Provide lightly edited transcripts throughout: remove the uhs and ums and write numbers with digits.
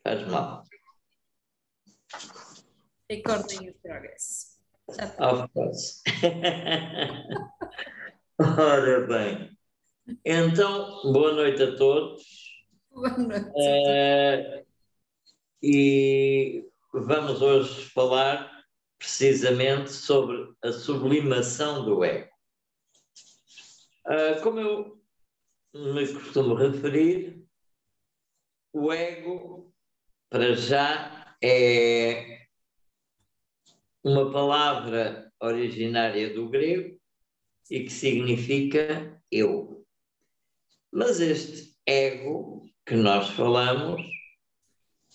faz mal. Recording in progress. Of course. Ora bem, então, boa noite a todos. Boa noite. E vamos hoje falar precisamente sobre a sublimação do ego. Como eu me costumo referir, o ego, para já, é uma palavra originária do grego e que significa eu. Mas este ego que nós falamos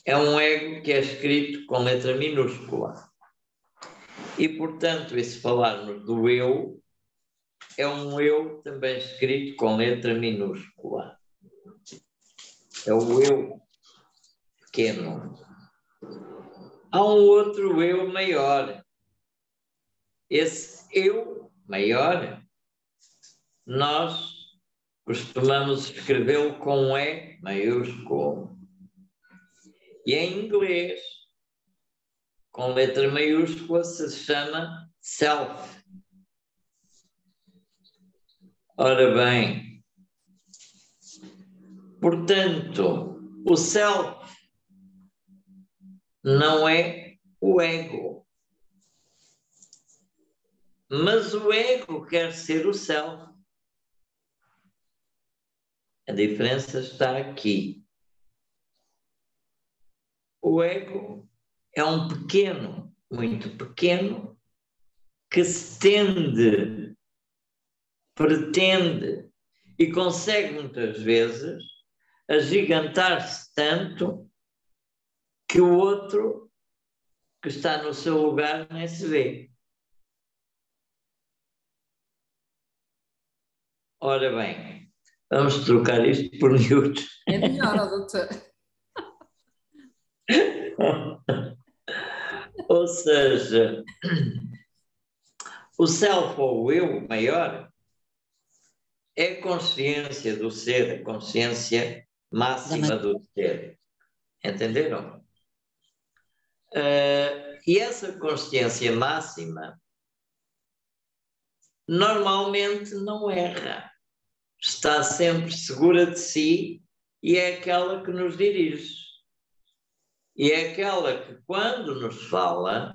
é um ego que é escrito com letra minúscula. E, portanto, e se falarmos do eu, é um eu também escrito com letra minúscula. É o eu pequeno. Há um outro eu maior. Esse eu maior, nós costumamos escrevê-lo com um E maiúsculo. E em inglês, com letra maiúscula, se chama self. Ora bem, portanto, o self não é o ego. Mas o ego quer ser o self. A diferença está aqui. O ego é um pequeno, muito pequeno, que se tende, pretende e consegue muitas vezes agigantar-se tanto que o outro que está no seu lugar nem se vê. Ora bem, vamos trocar isto por miúdos. É melhor, ó, doutor. Ou seja, o self ou o eu maior é a consciência do ser, a consciência máxima do ser. Entenderam? E essa consciência máxima normalmente não erra. Está sempre segura de si e é aquela que nos dirige. E é aquela que, quando nos fala,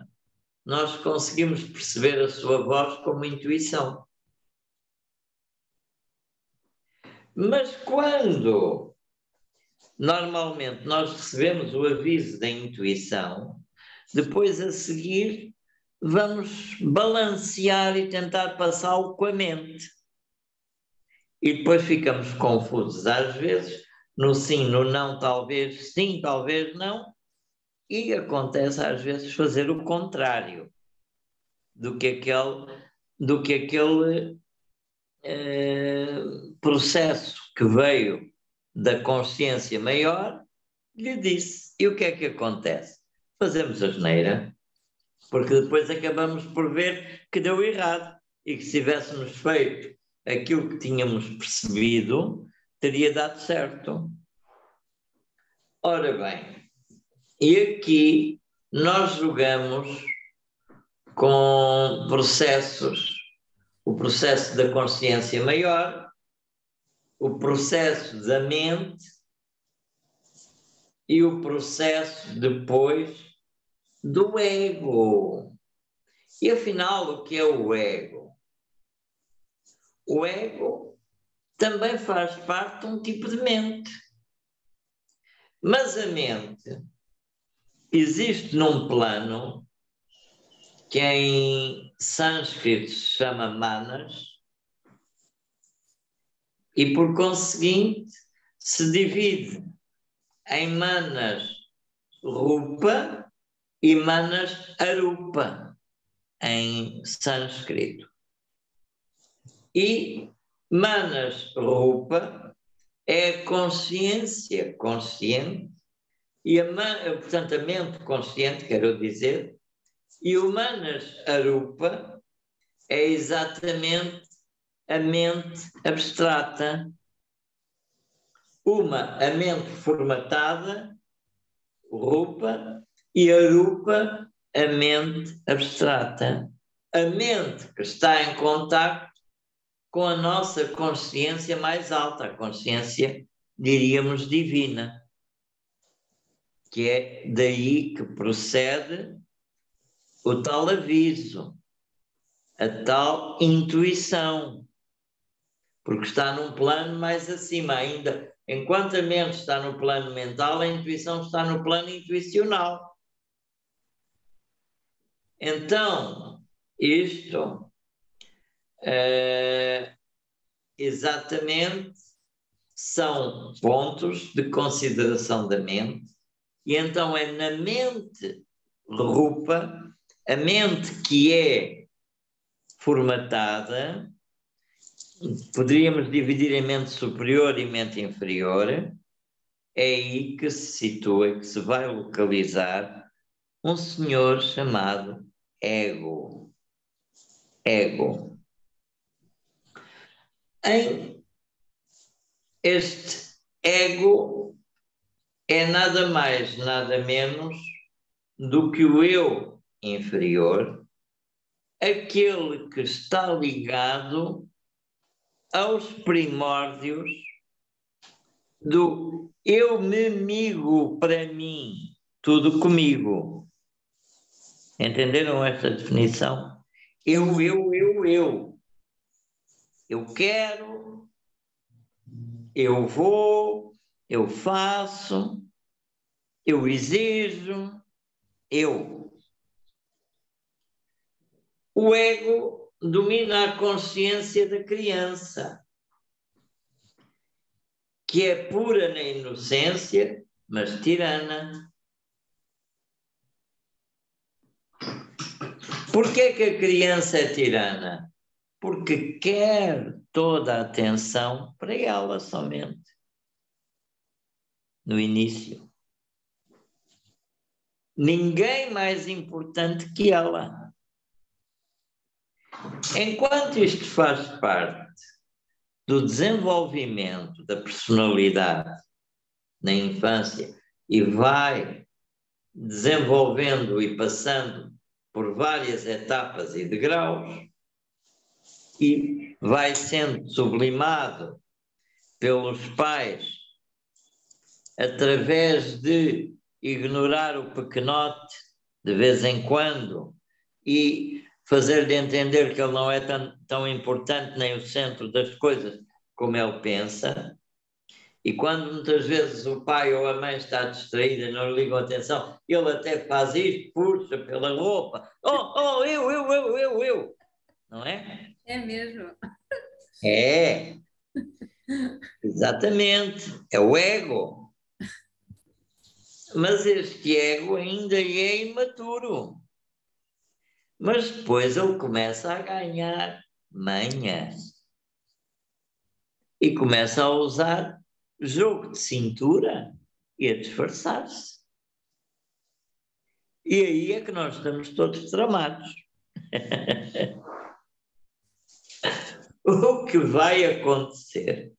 nós conseguimos perceber a sua voz como intuição. Mas quando normalmente nós recebemos o aviso da intuição, depois a seguir vamos balancear e tentar passá-lo com a mente. E depois ficamos confusos às vezes, no sim, no não, talvez sim, talvez não, e acontece às vezes fazer o contrário do que aquele processo que veio da consciência maior lhe disse. E o que é que acontece? Fazemos asneira, porque depois acabamos por ver que deu errado e que se tivéssemos feito aquilo que tínhamos percebido, teria dado certo. Ora bem, e aqui nós jogamos com processos, o processo da consciência maior, o processo da mente e o processo depois do ego. E afinal, o que é o ego? O ego também faz parte de um tipo de mente. Mas a mente existe num plano que em sânscrito se chama manas e, por conseguinte, se divide em manas rupa e manas arupa em sânscrito. E manas rupa é a consciência consciente e portanto a mente consciente, quero dizer, e o manas arupa é exatamente a mente abstrata. Uma, a mente formatada, rupa, e a rupa, a mente abstrata. A mente que está em contacto com a nossa consciência mais alta, a consciência, diríamos, divina, que é daí que procede o tal aviso, a tal intuição, porque está num plano mais acima ainda. Enquanto a mente está no plano mental, a intuição está no plano intuicional. Então, isto exatamente são pontos de consideração da mente, e então é na mente rupa, a mente que é formatada, poderíamos dividir em mente superior e mente inferior, é aí que se situa, que se vai localizar um senhor chamado ego. Ego. Em este ego é nada mais, nada menos do que o eu inferior, aquele que está ligado aos primórdios do eu me migo para mim, tudo comigo. Entenderam esta definição? Eu. Eu quero, eu vou, eu faço, eu exijo, eu. O ego domina a consciência da criança, que é pura na inocência, mas tirana. Por que a criança é tirana? Porque quer toda a atenção para ela somente, no início. Ninguém mais importante que ela. Enquanto isto faz parte do desenvolvimento da personalidade na infância e vai desenvolvendo e passando por várias etapas e degraus e vai sendo sublimado pelos pais através de ignorar o pequenote de vez em quando e fazer-lhe entender que ele não é tão importante nem o centro das coisas como ele pensa. E quando muitas vezes o pai ou a mãe está distraída e não lhe ligam atenção, ele até faz isto, puxa pela roupa. Eu. Não é? É mesmo. É, exatamente. É o ego. Mas este ego ainda é imaturo. Mas depois ele começa a ganhar manhas. E começa a usar jogo de cintura e a disfarçar-se. E aí é que nós estamos todos tramados. O que vai acontecer?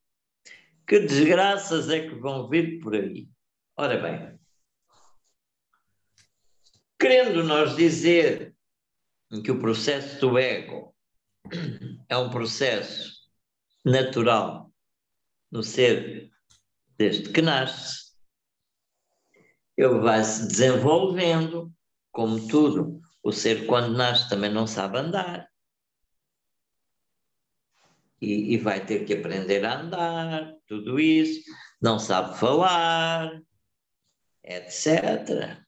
Que desgraças é que vão vir por aí? Ora bem, querendo nós dizer que o processo do ego é um processo natural no ser desde que nasce, ele vai se desenvolvendo, como tudo. O ser, quando nasce, também não sabe andar. E vai ter que aprender a andar, tudo isso. Não sabe falar, etc.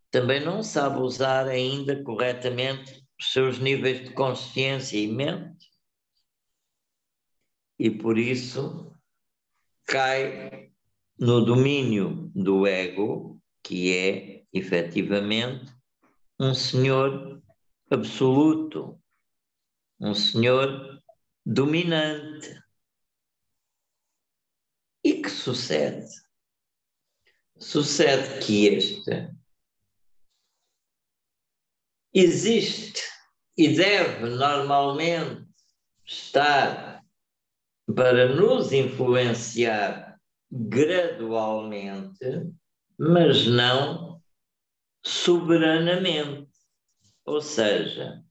Também não sabe usar ainda corretamente os seus níveis de consciência e mente. E por isso cai no domínio do ego, que é, efetivamente, um senhor absoluto, um senhor dominante. E que sucede? Sucede que este existe e deve normalmente estar para nos influenciar gradualmente, mas não soberanamente. Ou seja,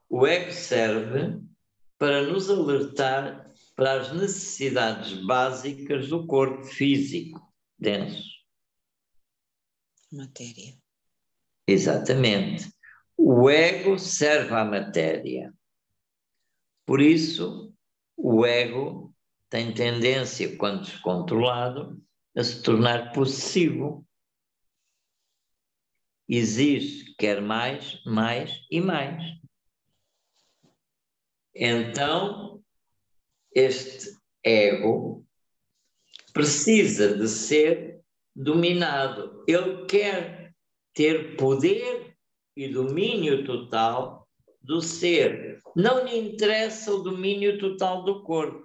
o ego serve para nos alertar para as necessidades básicas do corpo físico denso. Matéria. Exatamente. O ego serve à matéria. Por isso, o ego tem tendência, quando descontrolado, a se tornar possessivo. Exige, quer mais, mais e mais. Então, este ego precisa de ser dominado. Ele quer ter poder e domínio total do ser. Não lhe interessa o domínio total do corpo.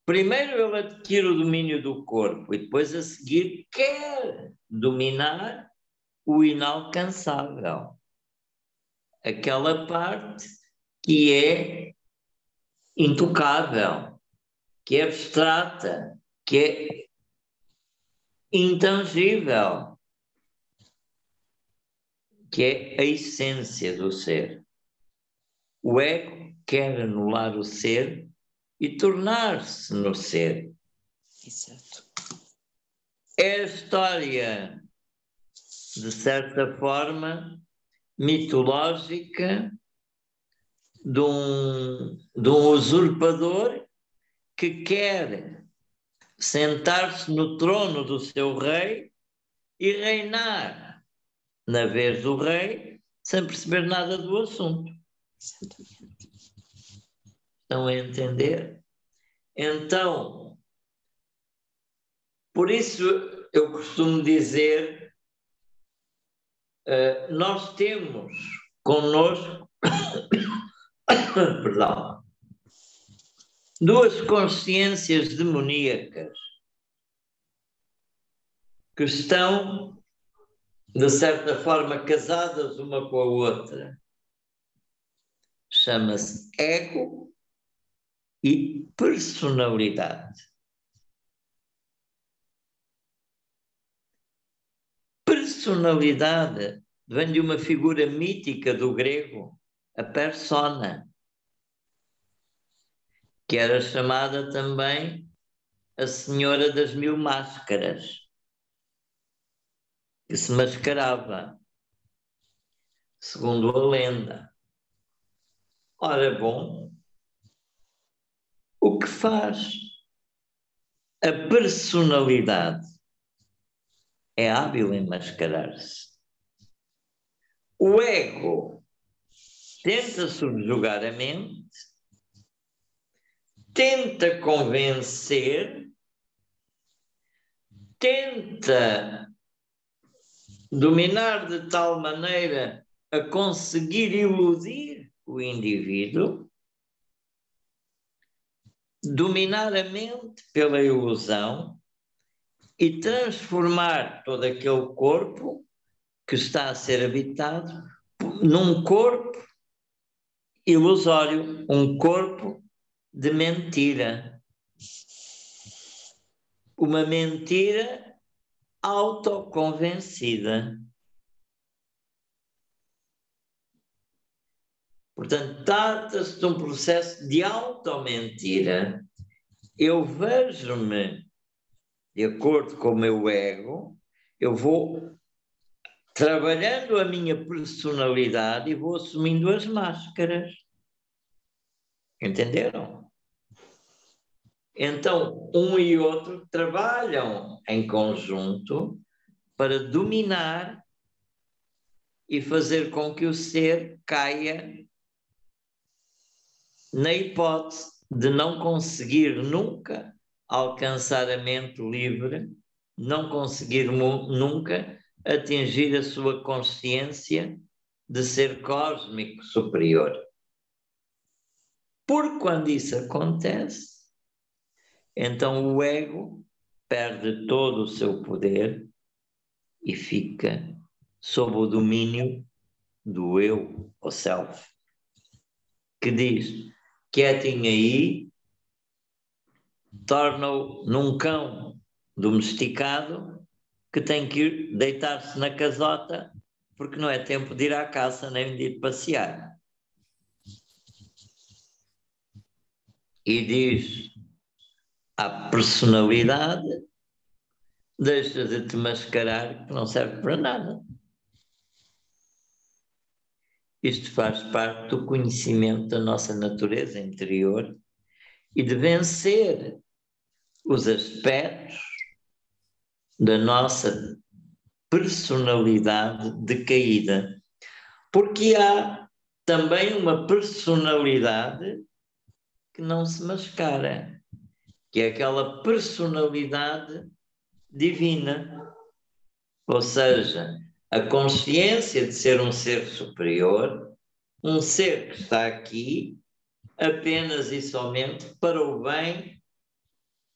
Primeiro ele adquire o domínio do corpo e depois a seguir quer dominar o inalcançável. Aquela parte que é intocável, que é abstrata, que é intangível, que é a essência do ser. O ego quer anular o ser e tornar-se no ser. Exato. É a história, de certa forma, mitológica de um usurpador que quer sentar-se no trono do seu rei e reinar na vez do rei sem perceber nada do assunto. Exatamente. Estão a entender? Então, por isso eu costumo dizer, nós temos connosco, perdão, duas consciências demoníacas que estão, de certa forma, casadas uma com a outra. Chama-se ego e personalidade. Personalidade vem de uma figura mítica do grego, a persona, que era chamada também a Senhora das Mil Máscaras, que se mascarava, segundo a lenda. Ora bom, o que faz a personalidade é hábil em mascarar-se. O ego tenta subjugar a mente, tenta convencer, tenta dominar de tal maneira a conseguir iludir o indivíduo, dominar a mente pela ilusão e transformar todo aquele corpo que está a ser habitado num corpo ilusório, um corpo de mentira. Uma mentira autoconvencida. Portanto, trata-se de um processo de automentira. Eu vejo-me de acordo com o meu ego, eu vou trabalhando a minha personalidade e vou assumindo as máscaras. Entenderam? Então, um e outro trabalham em conjunto para dominar e fazer com que o ser caia na hipótese de não conseguir nunca alcançar a mente livre, não conseguir nunca atingir a sua consciência de ser cósmico superior. Porque quando isso acontece, então o ego perde todo o seu poder e fica sob o domínio do eu, o self, que diz: quietinho aí, torna-o num cão domesticado que tem que ir deitar-se na casota porque não é tempo de ir à caça nem de ir passear. E diz à personalidade: deixa de te mascarar, que não serve para nada. Isto faz parte do conhecimento da nossa natureza interior e de vencer os aspectos da nossa personalidade decaída. Porque há também uma personalidade que não se mascara, que é aquela personalidade divina. Ou seja, a consciência de ser um ser superior, um ser que está aqui apenas e somente para o bem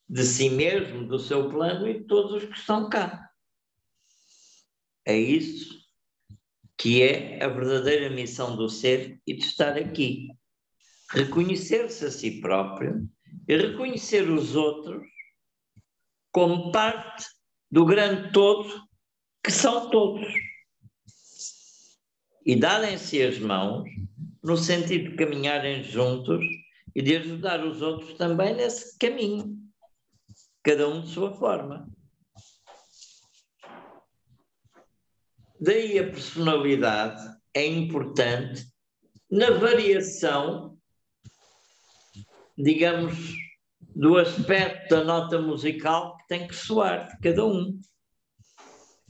de si mesmo, do seu plano e de todos os que estão cá. É isso que é a verdadeira missão do ser e de estar aqui. Reconhecer-se a si próprio e reconhecer os outros como parte do grande todo, que são todos. E darem-se as mãos, no sentido de caminharem juntos e de ajudar os outros também nesse caminho, cada um de sua forma. Daí a personalidade é importante na variação, digamos, do aspecto da nota musical que tem que soar de cada um.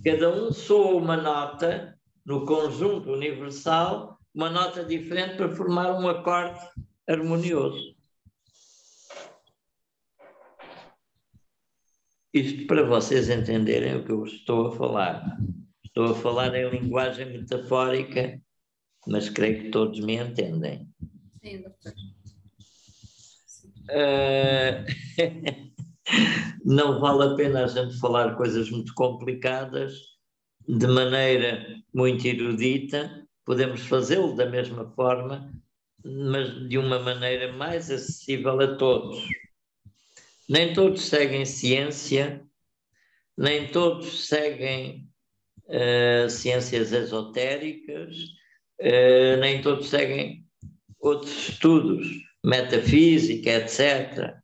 Cada um soa uma nota no conjunto universal, uma nota diferente para formar um acorde harmonioso. Isto para vocês entenderem o que eu estou a falar. Estou a falar em linguagem metafórica, mas creio que todos me entendem. Sim, doutor. Não vale a pena a gente falar coisas muito complicadas de maneira muito erudita. Podemos fazê-lo da mesma forma, mas de uma maneira mais acessível a todos. Nem todos seguem ciência, nem todos seguem ciências esotéricas, nem todos seguem outros estudos, metafísica, etc.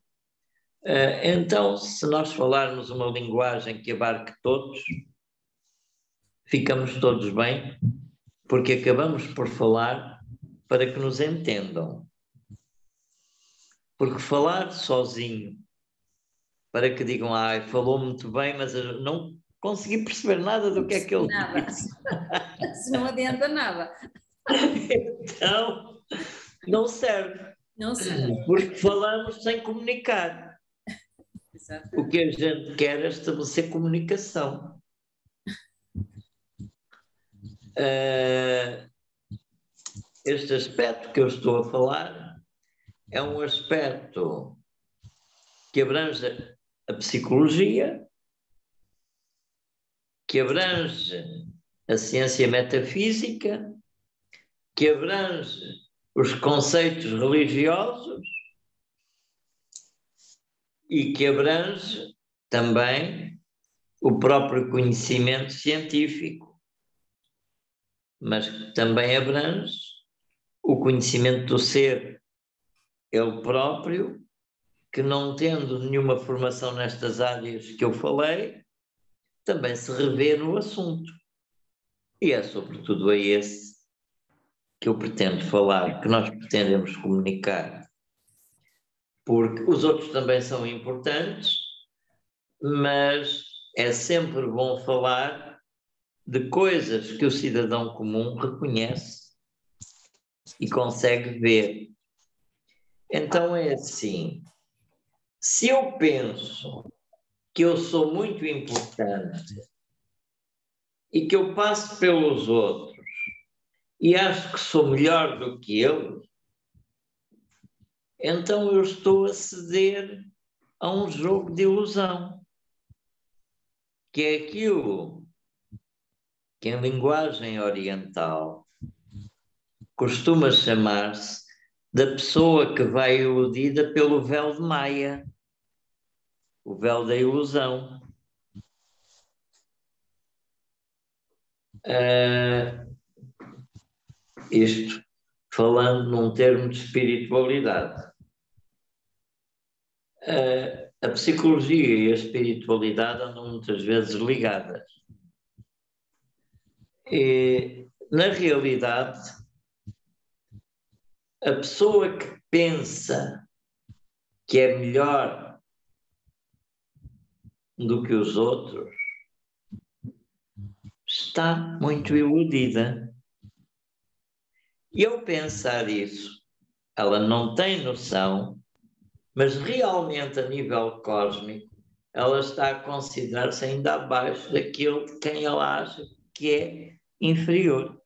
Então, se nós falarmos uma linguagem que abarque todos, ficamos todos bem, porque acabamos por falar para que nos entendam. Porque falar sozinho, para que digam, falou muito bem, mas eu não consegui perceber nada do que é que ele disse. Se não adianta nada. Então, não serve. Não serve. Porque falamos sem comunicar. Exato. O que a gente quer é estabelecer comunicação. Este aspecto que eu estou a falar é um aspecto que abrange a psicologia, que abrange a ciência metafísica, que abrange os conceitos religiosos e que abrange também o próprio conhecimento científico, mas que também abrange o conhecimento do ser, ele próprio, que não tendo nenhuma formação nestas áreas que eu falei, também se revê no assunto. E é sobretudo a esse que eu pretendo falar, que nós pretendemos comunicar. Porque os outros também são importantes, mas é sempre bom falar de coisas que o cidadão comum reconhece e consegue ver. Então é assim, se eu penso que eu sou muito importante e que eu passo pelos outros e acho que sou melhor do que eles, então eu estou a ceder a um jogo de ilusão, que é aquilo que em linguagem oriental costuma chamar-se da pessoa que vai iludida pelo véu de Maia, o véu da ilusão. Isto falando num termo de espiritualidade. A psicologia e a espiritualidade andam muitas vezes ligadas. E, na realidade, a pessoa que pensa que é melhor do que os outros está muito iludida. E ao pensar isso, ela não tem noção, mas realmente a nível cósmico, ela está a considerar-se ainda abaixo daquilo de quem ela acha que é inferior.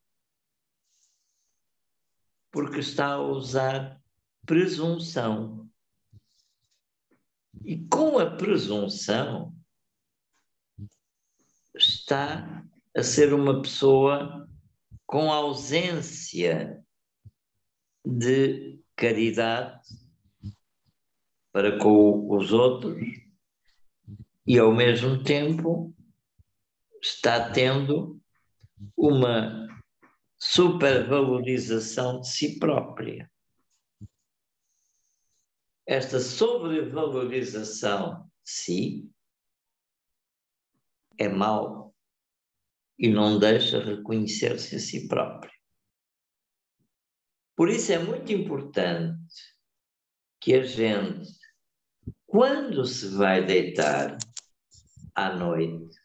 Porque está a usar presunção. E com a presunção está a ser uma pessoa com ausência de caridade para com os outros e, ao mesmo tempo, está tendo uma supervalorização de si própria. Esta sobrevalorização de si é mau e não deixa reconhecer-se a si próprio. Por isso é muito importante que a gente, quando se vai deitar à noite,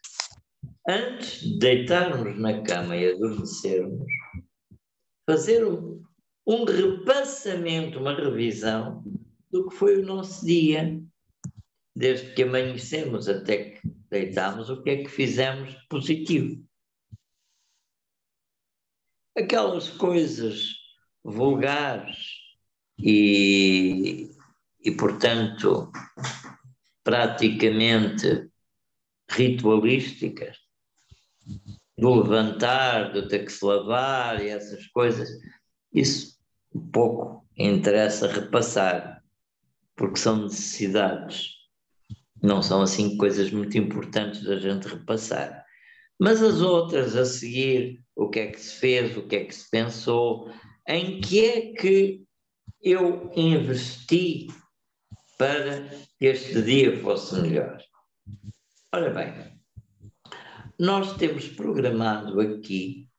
antes de deitarmos na cama e adormecermos, fazer um repassamento, uma revisão do que foi o nosso dia, desde que amanhecemos até que deitámos, o que é que fizemos de positivo. Aquelas coisas vulgares e portanto, praticamente ritualísticas, do levantar, do ter que se lavar e essas coisas, isso pouco interessa repassar, porque são necessidades, não são assim coisas muito importantes da gente repassar. Mas as outras a seguir, o que é que se fez, o que é que se pensou, em que é que eu investi para que este dia fosse melhor. Ora bem, nós temos programado aqui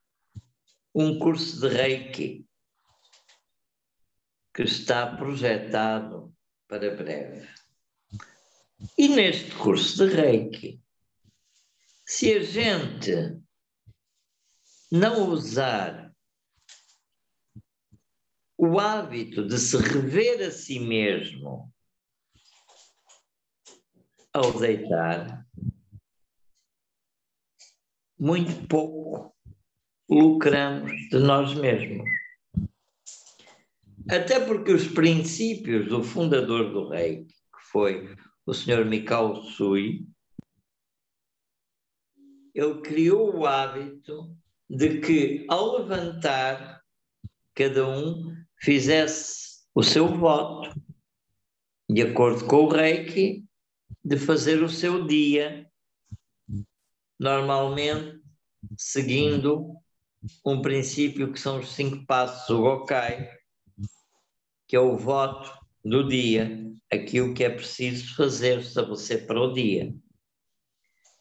um curso de Reiki que está projetado para breve. E neste curso de Reiki, se a gente não usar o hábito de se rever a si mesmo ao deitar, muito pouco lucramos de nós mesmos. Até porque os princípios do fundador do Reiki, que foi o Sr. Mikao Usui, ele criou o hábito de que, ao levantar, cada um fizesse o seu voto, de acordo com o Reiki, de fazer o seu dia, normalmente seguindo um princípio que são os 5 passos, o Gokai, que é o voto do dia, aquilo que é preciso fazer, estabelecer para o dia.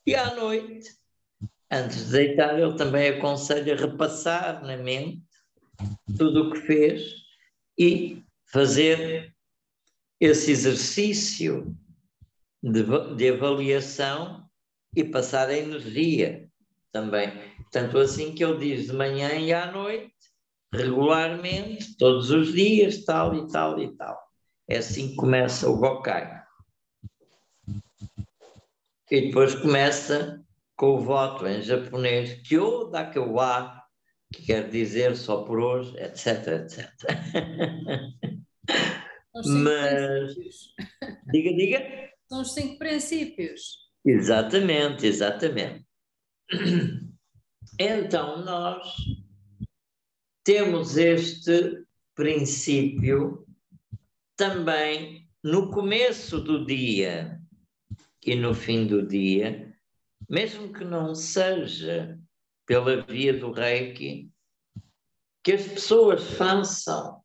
E à noite, antes de deitar, ele também aconselha repassar na mente tudo o que fez e fazer esse exercício de avaliação e passar a energia também. Tanto assim que ele diz de manhã e à noite, regularmente, todos os dias, tal e tal e tal. É assim que começa o Gokai. E depois começa com o voto em japonês, Kyo Dakewa, que quer dizer só por hoje, etc, etc. Mas, diga. São os 5 princípios. Exatamente, exatamente. Então, nós temos este princípio também no começo do dia e no fim do dia, mesmo que não seja pela via do Reiki, que as pessoas façam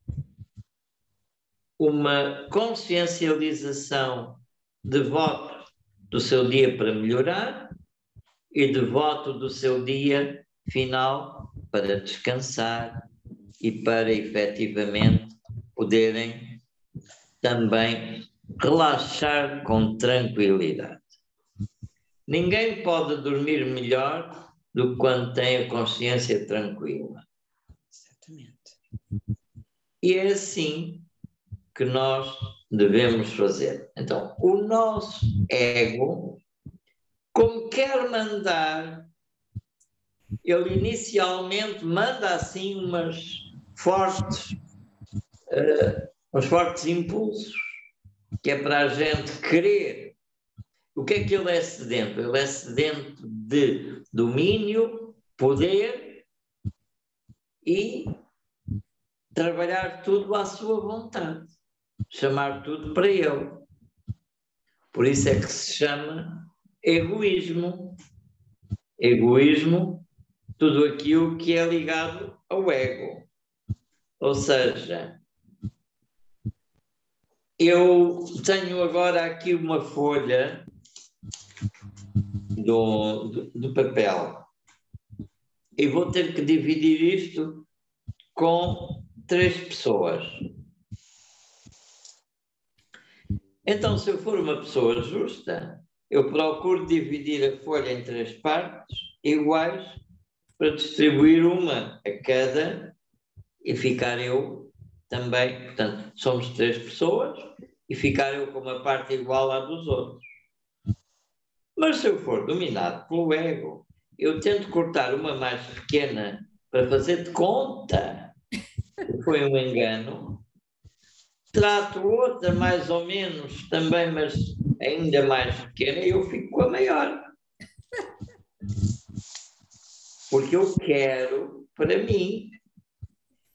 uma consciencialização de voto do seu dia para melhorar e de voto do seu dia final para descansar e para efetivamente poderem também relaxar com tranquilidade. Ninguém pode dormir melhor do que quando tem a consciência tranquila. Exatamente. E é assim que nós devemos fazer. Então, o nosso ego, como quer mandar, ele inicialmente manda assim uns fortes impulsos, que é para a gente querer. O que é que ele é sedento? Ele é sedento de domínio, poder e trabalhar tudo à sua vontade, chamar tudo para ele. Por isso é que se chama egoísmo. Egoísmo, tudo aquilo que é ligado ao ego. Ou seja, eu tenho agora aqui uma folha do papel e vou ter que dividir isto com 3 pessoas. Então, se eu for uma pessoa justa, eu procuro dividir a folha em 3 partes iguais para distribuir uma a cada e ficar eu também. Portanto, somos 3 pessoas e ficar eu com uma parte igual à dos outros. Mas se eu for dominado pelo ego, eu tento cortar uma mais pequena para fazer de conta que foi um engano, trato outra mais ou menos também, mas ainda mais pequena, e eu fico com a maior. Porque eu quero para mim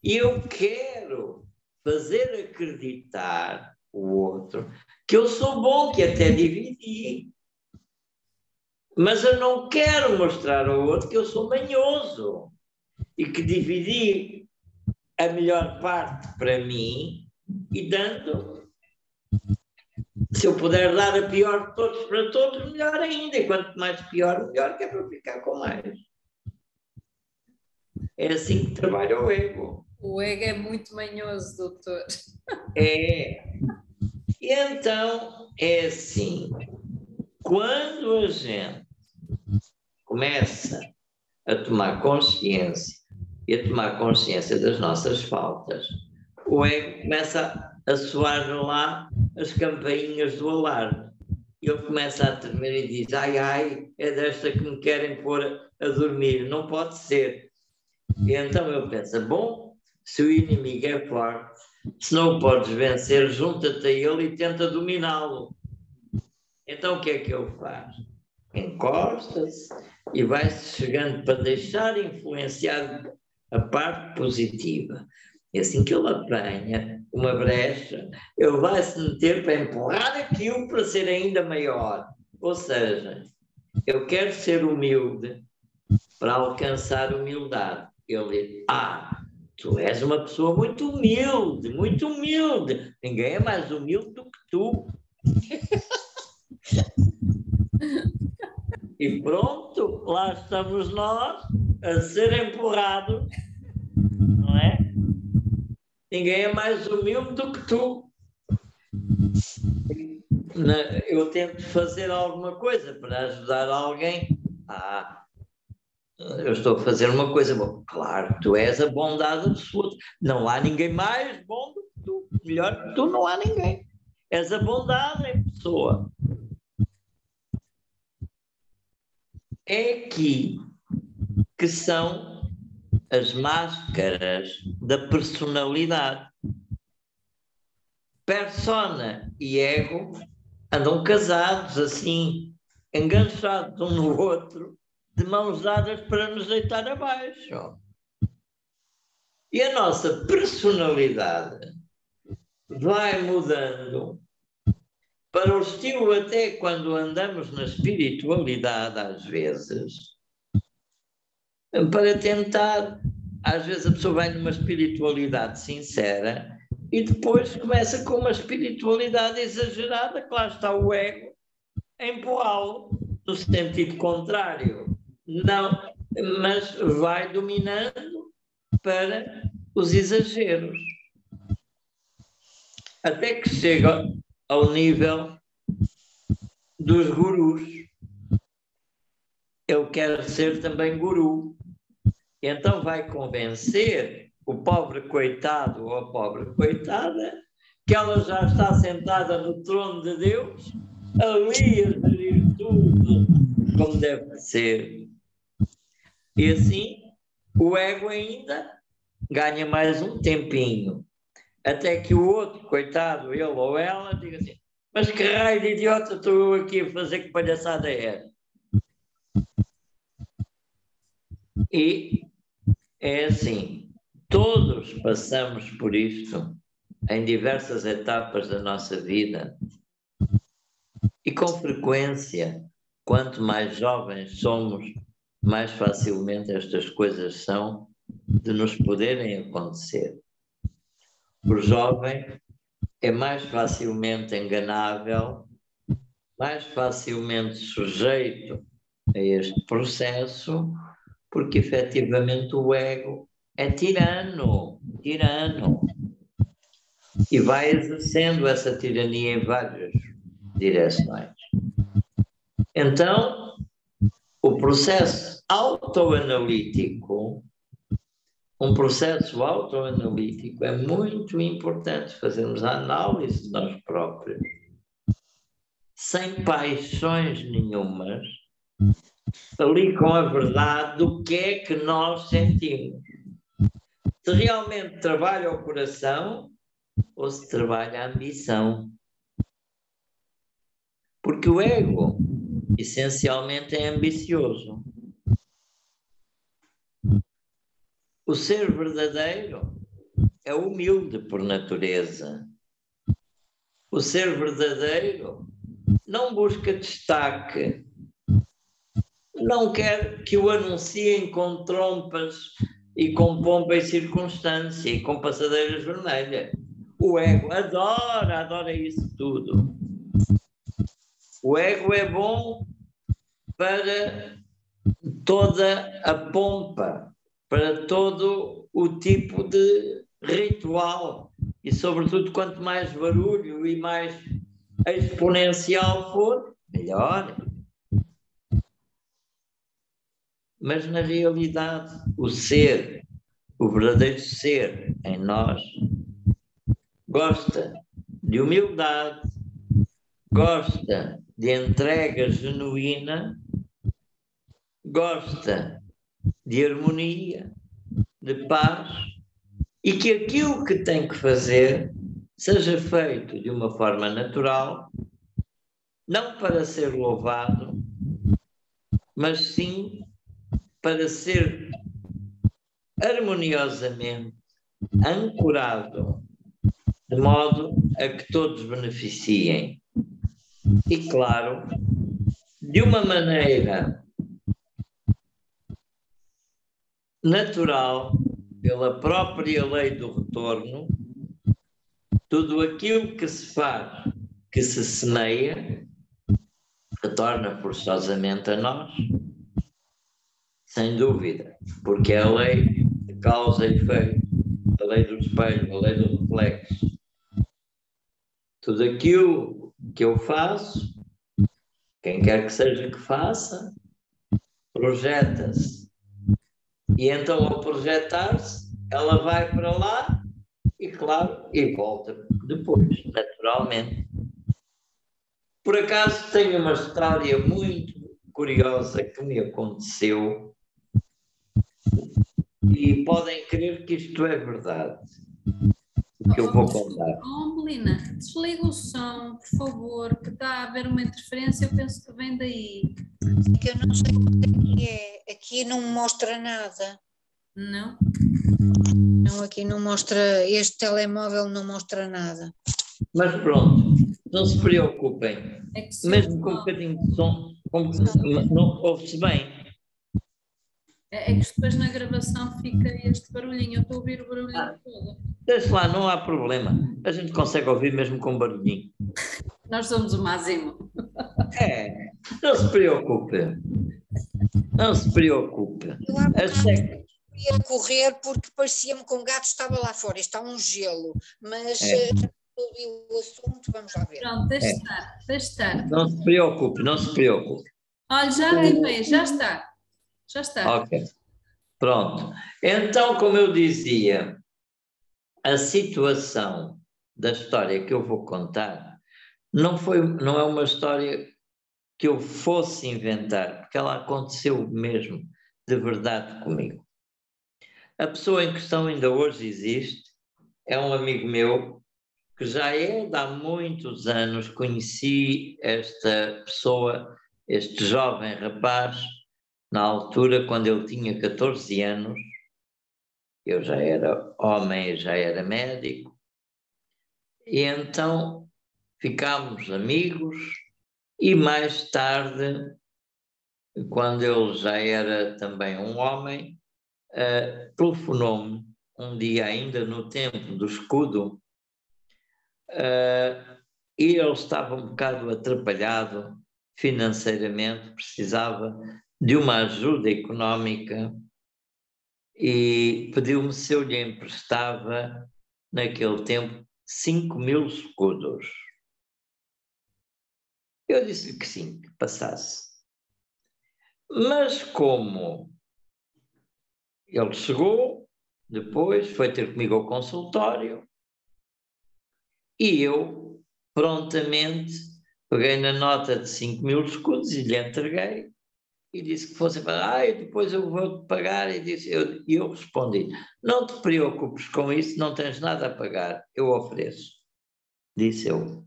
e eu quero fazer acreditar o outro que eu sou bom, que até dividi. Mas eu não quero mostrar ao outro que eu sou manhoso e que dividi a melhor parte para mim e dando, se eu puder dar a pior de todos para todos, melhor ainda. E quanto mais pior, melhor, que é para ficar com mais. É assim que trabalha o ego. O ego é muito manhoso, doutor. É. E então, é assim, quando a gente começa a tomar consciência e a tomar consciência das nossas faltas, o ego começa a soar lá as campainhas do alarme. Ele começa a tremer e diz: ai, ai, é desta que me querem pôr a dormir, não pode ser. E então ele pensa: bom, se o inimigo é forte, se não o podes vencer, junta-te a ele e tenta dominá-lo. Então o que é que ele faz? Encosta-se e vai-se chegando para deixar influenciar a parte positiva. E assim que ele apanha uma brecha, ele vai se meter para empurrar aquilo para ser ainda maior. Ou seja, eu quero ser humilde para alcançar humildade. Ele diz: tu és uma pessoa muito humilde, muito humilde. Ninguém é mais humilde do que tu. E pronto, lá estamos nós a ser empurrados, não é? Ninguém é mais humilde do que tu. Eu tento fazer alguma coisa para ajudar alguém. Eu estou a fazer uma coisa. Bom, claro, tu és a bondade absoluta. Não há ninguém mais bom do que tu. Melhor que tu não há ninguém. És a bondade em pessoa. É aqui que são as máscaras da personalidade. Persona e ego andam casados assim, enganchados um no outro, de mãos dadas para nos deitar abaixo. E a nossa personalidade vai mudando para o estilo, até quando andamos na espiritualidade, às vezes, para tentar, às vezes a pessoa vai numa espiritualidade sincera e depois começa com uma espiritualidade exagerada, que lá está o ego, a empurrá-lo no sentido contrário. Não, mas vai dominando para os exageros. Até que chega ao nível dos gurus. Ele quer ser também guru. Então vai convencer o pobre coitado ou a pobre coitada que ela já está sentada no trono de Deus, ali a gerir tudo como deve ser. E assim o ego ainda ganha mais um tempinho, até que o outro, coitado, ele ou ela, diga assim: mas que raio de idiota estou eu aqui a fazer, que palhaçada é? E é assim, todos passamos por isto em diversas etapas da nossa vida e com frequência, quanto mais jovens somos, mais facilmente estas coisas são de nos poderem acontecer. O jovem é mais facilmente enganável, mais facilmente sujeito a este processo, porque efetivamente o ego é tirano, e vai exercendo essa tirania em várias direções. Então, o processo autoanalítico, é muito importante fazermos a análise de nós próprios, sem paixões nenhumas, ali com a verdade do que é que nós sentimos. Se realmente trabalha o coração ou se trabalha a ambição. Porque o ego, essencialmente, é ambicioso. O ser verdadeiro é humilde por natureza. O ser verdadeiro não busca destaque, não quer que o anunciem com trompas e com pompa e circunstância e com passadeiras vermelhas. O ego adora isso tudo. O ego é bom para toda a pompa, para todo o tipo de ritual. E, sobretudo, quanto mais barulho e mais exponencial for, melhor. Mas, na realidade, o verdadeiro ser em nós, gosta de humildade, gosta de entrega genuína, gosta de harmonia, de paz, e que aquilo que tem que fazer seja feito de uma forma natural, não para ser louvado, mas sim para ser harmoniosamente ancorado, de modo a que todos beneficiem. E, claro, de uma maneira natural, pela própria lei do retorno, tudo aquilo que se faz, que se semeia, retorna forçosamente a nós, sem dúvida, porque é a lei de causa e efeito, a lei do espelho, a lei do reflexo. Tudo aquilo que eu faço, quem quer que seja que faça, projeta-se. E então, ao projetar-se, ela vai para lá e, claro, e volta depois, naturalmente. Por acaso, tenho uma história muito curiosa que me aconteceu e podem crer que isto é verdade, o que eu vou contar. Melina, desliga o som, por favor, que está a haver uma interferência, eu penso que vem daí. Que eu não sei o que é. Aqui não mostra nada. Não? Não, aqui não mostra, este telemóvel não mostra nada. Mas pronto, não se preocupem. É que Mesmo com um bocadinho de som, não ouve-se bem. É que depois na gravação fica este barulhinho. Eu estou a ouvir o barulhinho todo. Deixa lá, não há problema. A gente consegue ouvir mesmo com barulhinho. Nós somos o máximo. É, não se preocupe. Não se preocupe. Eu há bocado Achei... ia correr porque parecia-me que um gato estava lá fora. Está um gelo, mas É, já resolvi o assunto, vamos lá ver. Pronto, deixa é. estar, deixa estar. Não se preocupe, não se preocupe. Olha, já ativei, já está. Já está. Ok, pronto. Então, como eu dizia, a situação da história que eu vou contar não é uma história que eu fosse inventar, porque ela aconteceu mesmo, de verdade, comigo. A pessoa em questão ainda hoje existe, é um amigo meu, que já é de há muitos anos, conheci esta pessoa, este jovem rapaz, na altura, quando ele tinha 14 anos, eu já era homem, já era médico, e então ficámos amigos, e mais tarde, quando ele já era também um homem, telefonou-me um dia ainda no tempo do escudo, e ele estava um bocado atrapalhado financeiramente, precisava de uma ajuda económica e pediu-me se eu lhe emprestava, naquele tempo, 5.000 escudos. Eu disse-lhe que sim, que passasse. Mas como ele chegou, depois foi ter comigo ao consultório e eu prontamente peguei na nota de 5.000 escudos e lhe entreguei e disse que fosse para depois eu vou-te pagar, e eu respondi, não te preocupes com isso, não tens nada a pagar, eu ofereço, disse eu,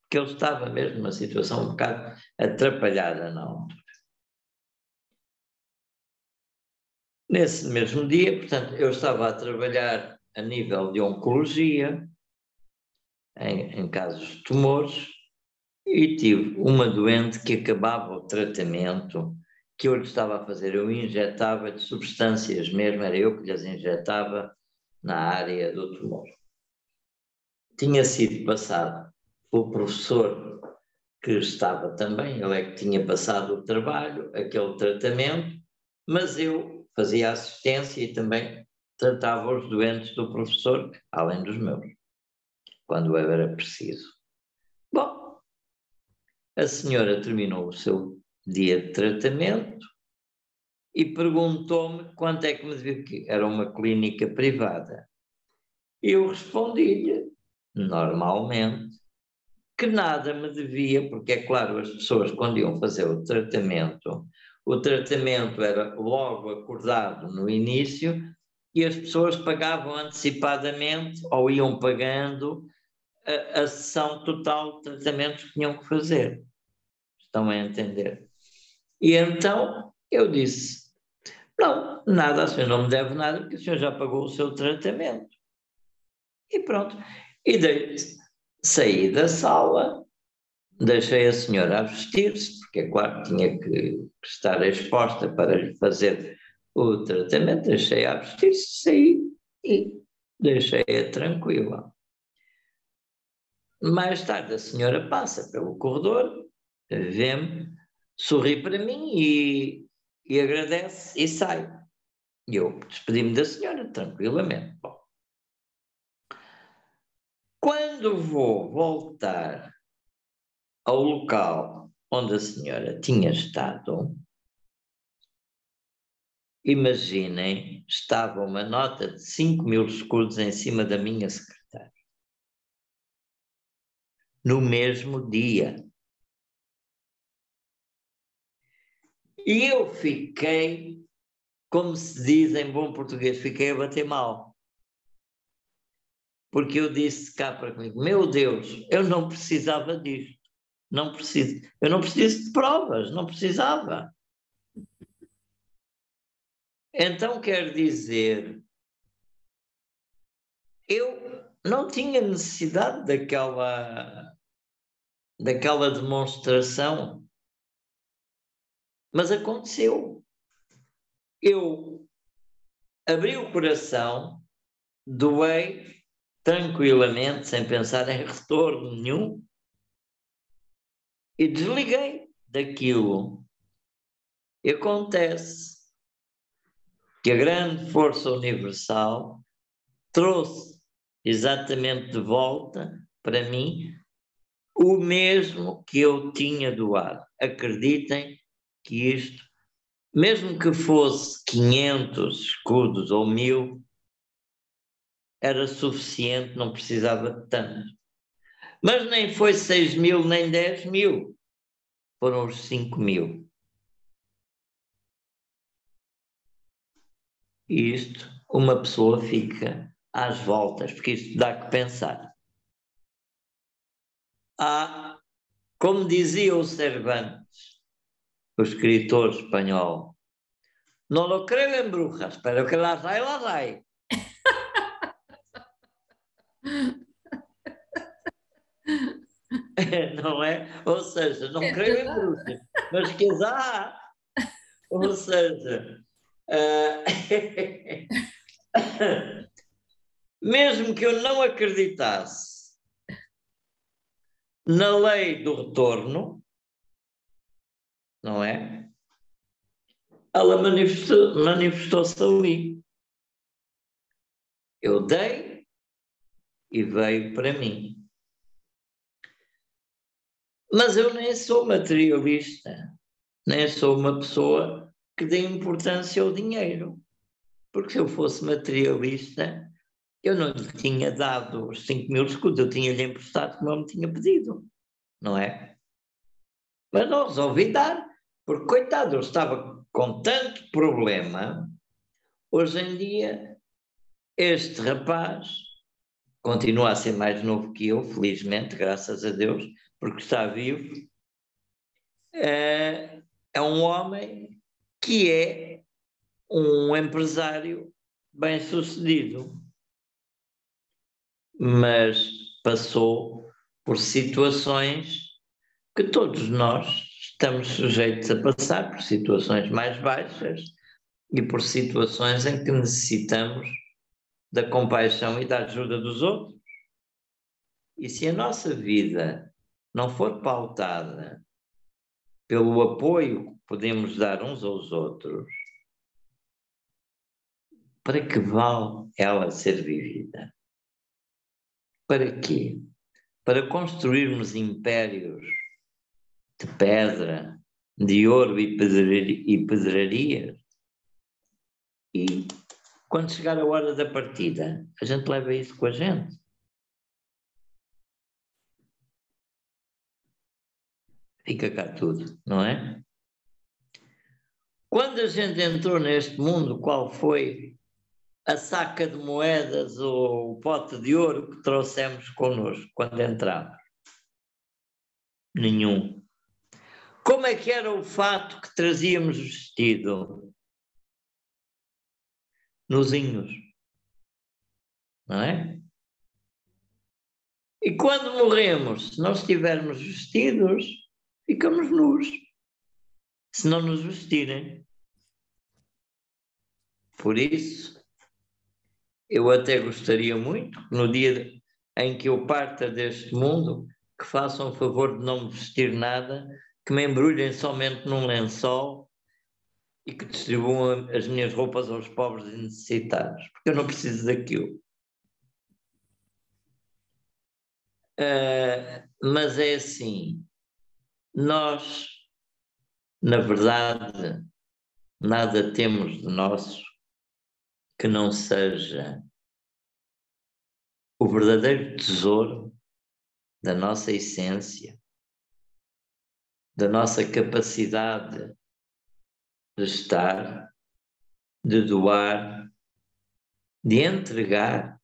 porque ele estava mesmo numa situação um bocado atrapalhada na altura. Nesse mesmo dia, portanto, eu estava a trabalhar a nível de oncologia, em casos de tumores, e tive uma doente que acabava o tratamento que eu lhe estava a fazer. Eu injetava de substâncias mesmo, era eu que lhes injetava na área do tumor. Tinha sido passado pelo professor que estava também, ele é que tinha passado o trabalho, aquele tratamento, mas eu fazia assistência e também tratava os doentes do professor, além dos meus, quando era preciso. Bom, a senhora terminou o seu dia de tratamento e perguntou-me quanto é que me devia, que era uma clínica privada. E eu respondi-lhe, normalmente, que nada me devia, porque é claro, as pessoas quando iam fazer o tratamento era logo acordado no início e as pessoas pagavam antecipadamente ou iam pagando a sessão total de tratamentos que tinham que fazer. Estão a entender? E então eu disse, não, nada, a senhora não me deve nada porque a senhora já pagou o seu tratamento. E pronto. E saí da sala, deixei a senhora a vestir-se, porque é claro que tinha que estar exposta para lhe fazer o tratamento, deixei-a a vestir-se, saí e deixei-a tranquila. Mais tarde a senhora passa pelo corredor, vê-me, sorri para mim e agradece e sai. E eu despedi-me da senhora tranquilamente. Bom, quando vou voltar ao local onde a senhora tinha estado, imaginem, estava uma nota de 5.000 escudos em cima da minha secretária. No mesmo dia. E eu fiquei, como se diz em bom português, fiquei a bater mal. Porque eu disse cá para comigo, meu Deus, eu não precisava disto. Eu não preciso de provas, não precisava. Então quer dizer, eu não tinha necessidade daquela demonstração, mas aconteceu. eu abri o coração, doei tranquilamente, sem pensar em retorno nenhum, e desliguei daquilo. E acontece que a grande força universal trouxe exatamente de volta para mim o mesmo que eu tinha doado. Acreditem que isto, mesmo que fosse 500 escudos ou 1000, era suficiente, não precisava de tanto. Mas nem foi 6.000 nem 10.000, foram os 5.000. E isto, uma pessoa fica às voltas, porque isto dá que pensar. Como dizia o Cervantes, o escritor espanhol, no lo creo en brujas, pero que las hay, las hay. Não é? Ou seja, não creio em bruxas, mas que as há. Ou seja, mesmo que eu não acreditasse na lei do retorno, não é? Ela manifestou-se ali. Eu dei e veio para mim. Mas eu nem sou materialista, nem sou uma pessoa que dê importância ao dinheiro. Porque se eu fosse materialista, eu não lhe tinha dado os 5.000 escudos, eu tinha-lhe emprestado como ele me tinha pedido, não é? Mas não resolvi dar, porque, coitado, eu estava com tanto problema. Hoje em dia, este rapaz continua a ser mais novo que eu, felizmente, graças a Deus, porque está vivo. É um homem que é um empresário bem-sucedido, mas passou por situações que todos nós estamos sujeitos a passar, por situações mais baixas e por situações em que necessitamos da compaixão e da ajuda dos outros. E se a nossa vida não for pautada pelo apoio que podemos dar uns aos outros, para que vale ela ser vivida? Para quê? Para construirmos impérios de pedra, de ouro e pedrarias? E quando chegar a hora da partida, a gente leva isso com a gente. Fica cá tudo, não é? Quando a gente entrou neste mundo, qual foi a saca de moedas ou o pote de ouro que trouxemos connosco quando entramos? Nenhum. Como é que era o fato que trazíamos vestido? Nozinhos, não é? E quando morremos, se não estivermos vestidos, ficamos nus, se não nos vestirem. Por isso, eu até gostaria muito que no dia em que eu parta deste mundo, que façam o favor de não me vestir nada, que me embrulhem somente num lençol e que distribuam as minhas roupas aos pobres e necessitados, porque eu não preciso daquilo. Mas é assim, nós, na verdade, nada temos de nosso que não seja o verdadeiro tesouro da nossa essência, da nossa capacidade de estar, de doar, de entregar,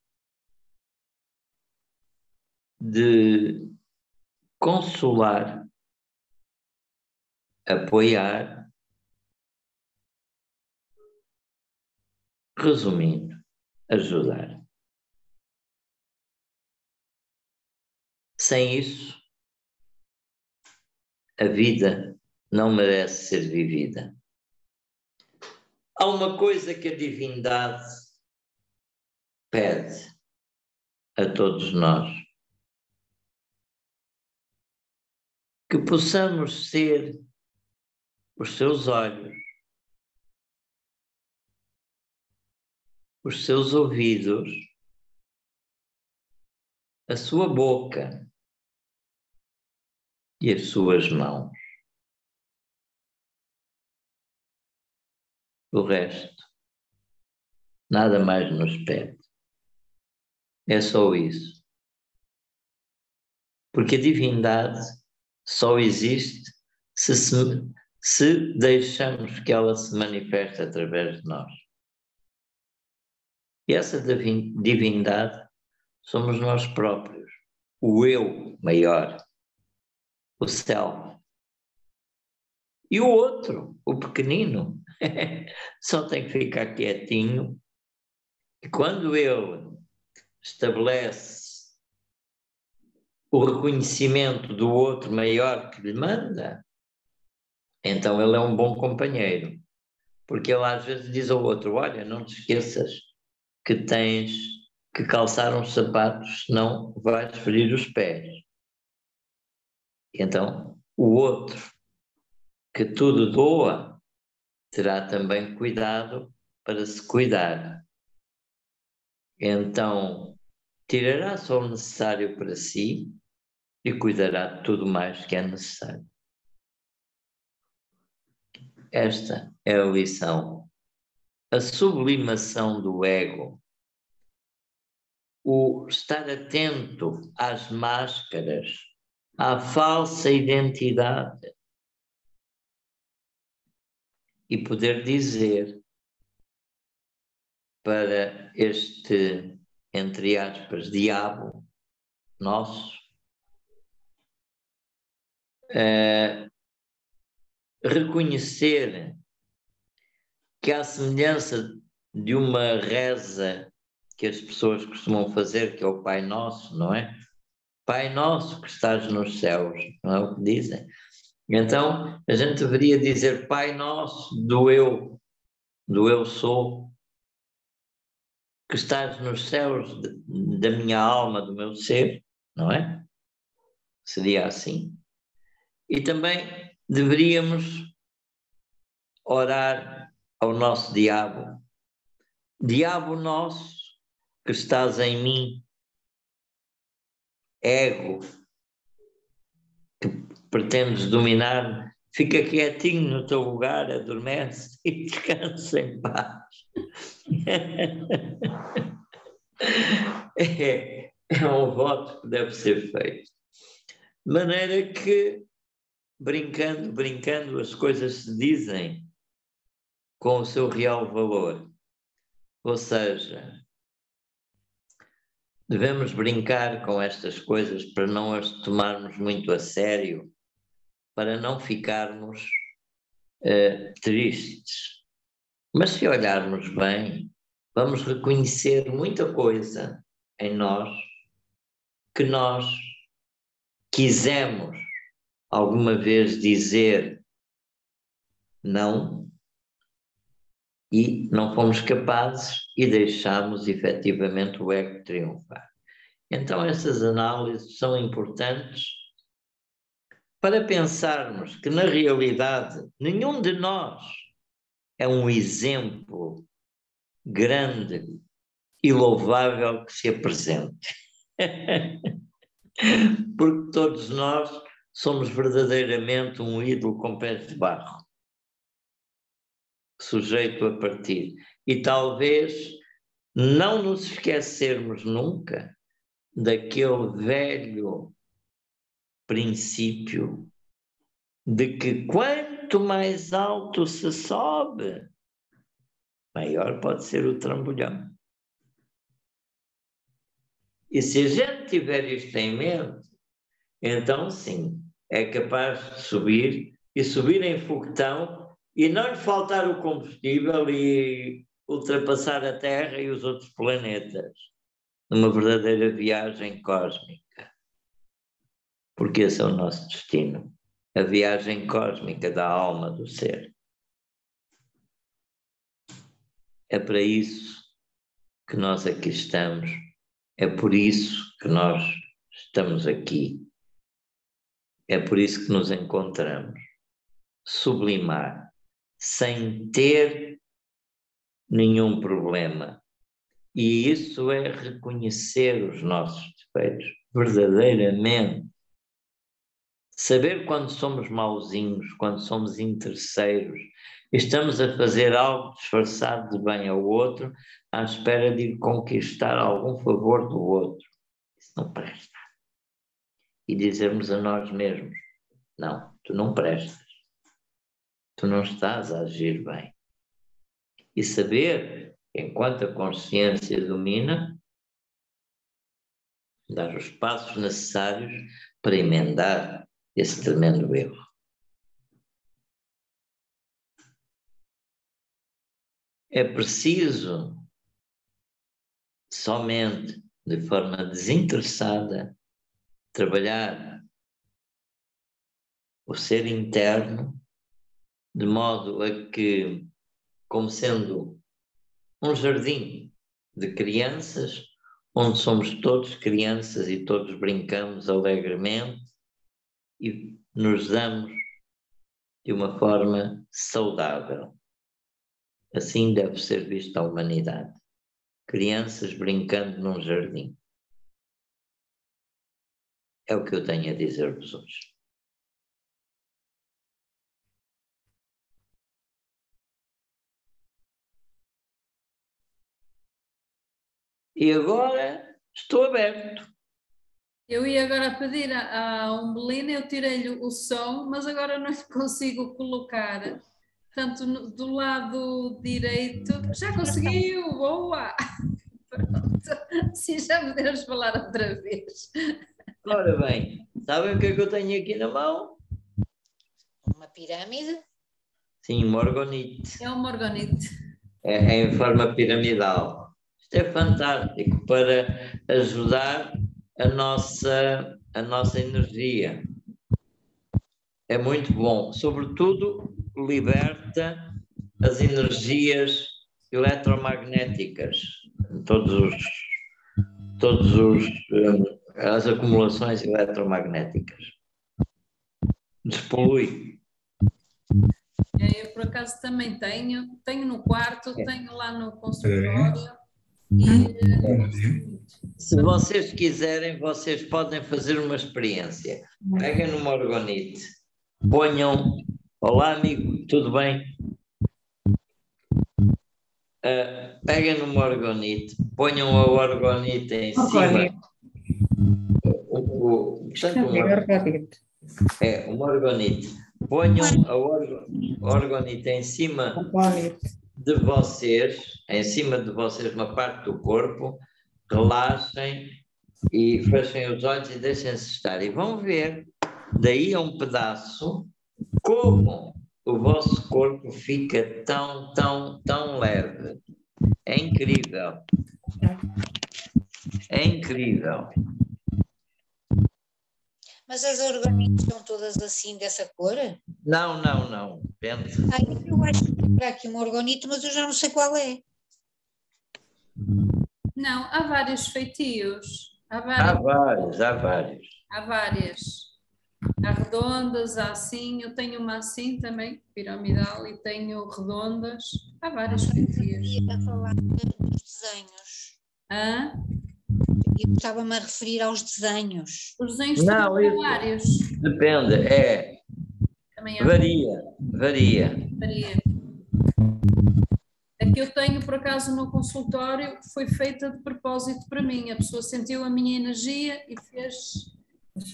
de consolar, apoiar, resumindo, ajudar. Sem isso, a vida não merece ser vivida. Há uma coisa que a divindade pede a todos nós: que possamos ser os seus olhos, os seus ouvidos, a sua boca e as suas mãos. O resto, nada mais nos pede. É só isso. Porque a divindade só existe se deixamos que ela se manifeste através de nós. E essa divindade somos nós próprios, o eu maior, o self. E o outro, o pequenino, só tem que ficar quietinho. E quando ele estabelece o reconhecimento do outro maior que lhe manda, então ele é um bom companheiro. Porque ele às vezes diz ao outro: olha, não te esqueças que tens que calçar uns sapatos, senão vais ferir os pés. Então, o outro, que tudo doa, terá também cuidado para se cuidar. Então, tirará só o necessário para si e cuidará de tudo mais que é necessário. Esta é a lição. A sublimação do ego, o estar atento às máscaras, à falsa identidade e poder dizer para este, entre aspas, diabo nosso, reconhecer que à semelhança de uma reza que as pessoas costumam fazer, que é o Pai Nosso, não é? Pai Nosso que estás nos céus, não é o que dizem? Então, a gente deveria dizer Pai Nosso do eu sou, que estás nos céus da minha alma, do meu ser, não é? Seria assim. E também deveríamos orar ao nosso diabo. Diabo nosso que estás em mim, ego que pretendes dominar, fica quietinho no teu lugar, adormece e descansa em paz. É um voto que deve ser feito. De maneira que, brincando, as coisas se dizem com o seu real valor. Ou seja, devemos brincar com estas coisas para não as tomarmos muito a sério, para não ficarmos tristes. Mas se olharmos bem, vamos reconhecer muita coisa em nós que nós quisemos alguma vez dizer não e não fomos capazes e deixamos efetivamente o ego triunfar. Então essas análises são importantes para pensarmos que na realidade nenhum de nós é um exemplo grande e louvável que se apresente. Porque todos nós somos verdadeiramente um ídolo com pés de barro, sujeito a partir. E talvez não nos esquecermos nunca daquele velho princípio de que quanto mais alto se sobe, maior pode ser o trambolhão. E se a gente tiver isto em mente, então sim, é capaz de subir e subir em foguetão e não lhe faltar o combustível e ultrapassar a Terra e os outros planetas numa verdadeira viagem cósmica. Porque esse é o nosso destino, a viagem cósmica da alma do ser. É para isso que nós aqui estamos. É por isso que nós estamos aqui. É por isso que nos encontramos. Sublimar, sem ter nenhum problema. E isso é reconhecer os nossos defeitos, verdadeiramente. Saber quando somos mauzinhos, quando somos interesseiros, estamos a fazer algo disfarçado de bem ao outro, à espera de conquistar algum favor do outro. Isso não presta. E dizermos a nós mesmos, não, tu não prestas. Tu não estás a agir bem. E saber, enquanto a consciência domina, dar os passos necessários para emendar esse tremendo erro. É preciso, somente de forma desinteressada, trabalhar o ser interno, de modo a que, como sendo um jardim de crianças, onde somos todos crianças e todos brincamos alegremente e nos damos de uma forma saudável. Assim deve ser vista a humanidade. Crianças brincando num jardim. É o que eu tenho a dizer-vos hoje. E agora estou aberto. Eu ia agora pedir a Umbelina, eu tirei-lhe o som, mas agora não lhe consigo colocar. Portanto, do lado direito, já conseguiu, boa! Pronto, assim já podemos falar outra vez. Ora bem, sabem o que é que eu tenho aqui na mão? Uma pirâmide? Sim, morgonite. É um morgonite. É em forma piramidal. Isto é fantástico para ajudar a nossa energia. É muito bom. Sobretudo, liberta as energias eletromagnéticas, as acumulações eletromagnéticas. Despolui. Eu por acaso também tenho no quarto, tenho lá no consultório. E, Se vocês quiserem, vocês podem fazer uma experiência. Peguem no morgonite, ponham, olá amigo, tudo bem? Peguem no morgonite, ponham a orgonite em cima. O morgonite. Ponham a orgonite em cima de vocês, uma parte do corpo, relaxem e fechem os olhos e deixem-se estar. E vão ver, daí a um pedaço, como o vosso corpo fica tão, tão, tão leve. É incrível. É incrível. Mas as orgonites são todas assim, dessa cor? Não. Depende. Eu acho que tem aqui uma orgonite, mas eu já não sei qual é. não, há vários feitios. Há vários. Há várias. Há redondas, há assim. Eu tenho uma assim também, piramidal, e tenho redondas. Há vários feitios. Eu ia falar dos desenhos. Hã? Eu estava-me a referir aos desenhos. Os desenhos também há vários. Depende, Também há varia. A que eu tenho, por acaso, no consultório, foi feita de propósito para mim. A pessoa sentiu a minha energia e fez...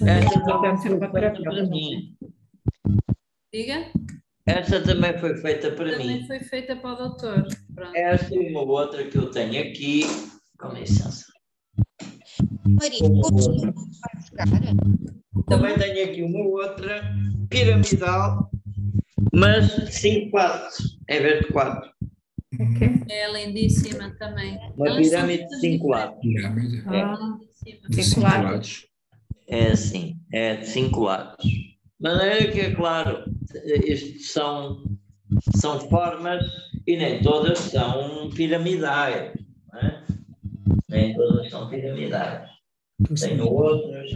Esta também foi feita para mim. Diga? Esta também foi feita para Também mim. foi feita para o doutor. Pronto. Esta e uma outra que eu tenho aqui. Com licença. Maria, como vai buscar? Também tenho aqui uma outra piramidal, mas 5 quadros, em vez de 4. É lindíssima também. Uma pirâmide de 5 lados. Pirâmide de 5 5 lados. É assim, é de 5 lados. De maneira que, é claro, estes são São formas e nem todas são piramidais, não é? Nem todas são piramidais. Tenho outras,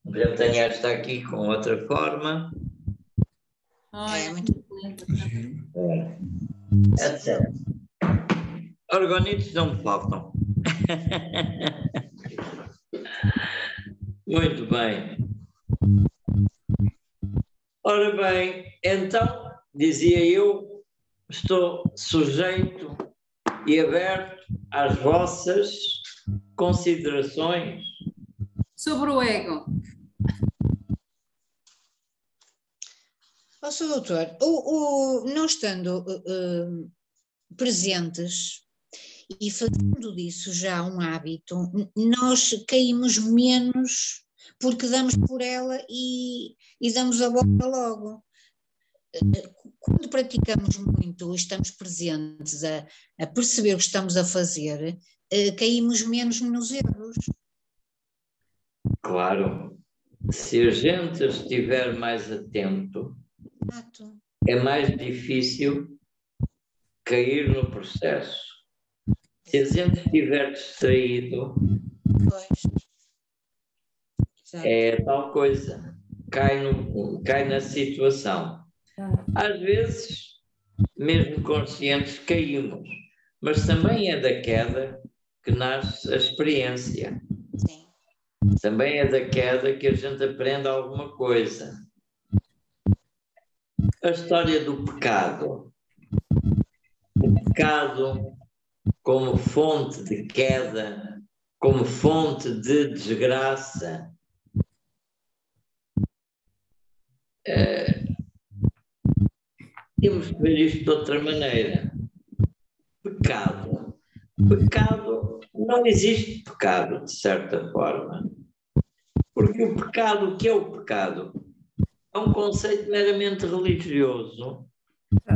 por exemplo, tenho esta aqui com outra forma, É muito etc. Orgonitos não me faltam. Muito bem. Ora bem, então, dizia eu, estou sujeito e aberto às vossas considerações. Sobre o ego. Ó, Sr. Doutor, não estando presentes e fazendo disso já um hábito, nós caímos menos porque damos por ela e damos a volta logo. Quando praticamos muito e estamos presentes a perceber o que estamos a fazer, caímos menos nos erros. Claro, se a gente estiver mais atento, Exato. é mais difícil cair no processo. Se a gente estiver distraído, Pois. Exato. é tal coisa, cai na situação. Às vezes, mesmo conscientes, caímos, mas também é da queda que nasce a experiência. Sim. Também é da queda que a gente aprende alguma coisa. A história do pecado. O pecado como fonte de queda, como fonte de desgraça. Temos que ver isto de outra maneira. Pecado. Pecado, não existe pecado, de certa forma. Porque o pecado, o que é o pecado? É um conceito meramente religioso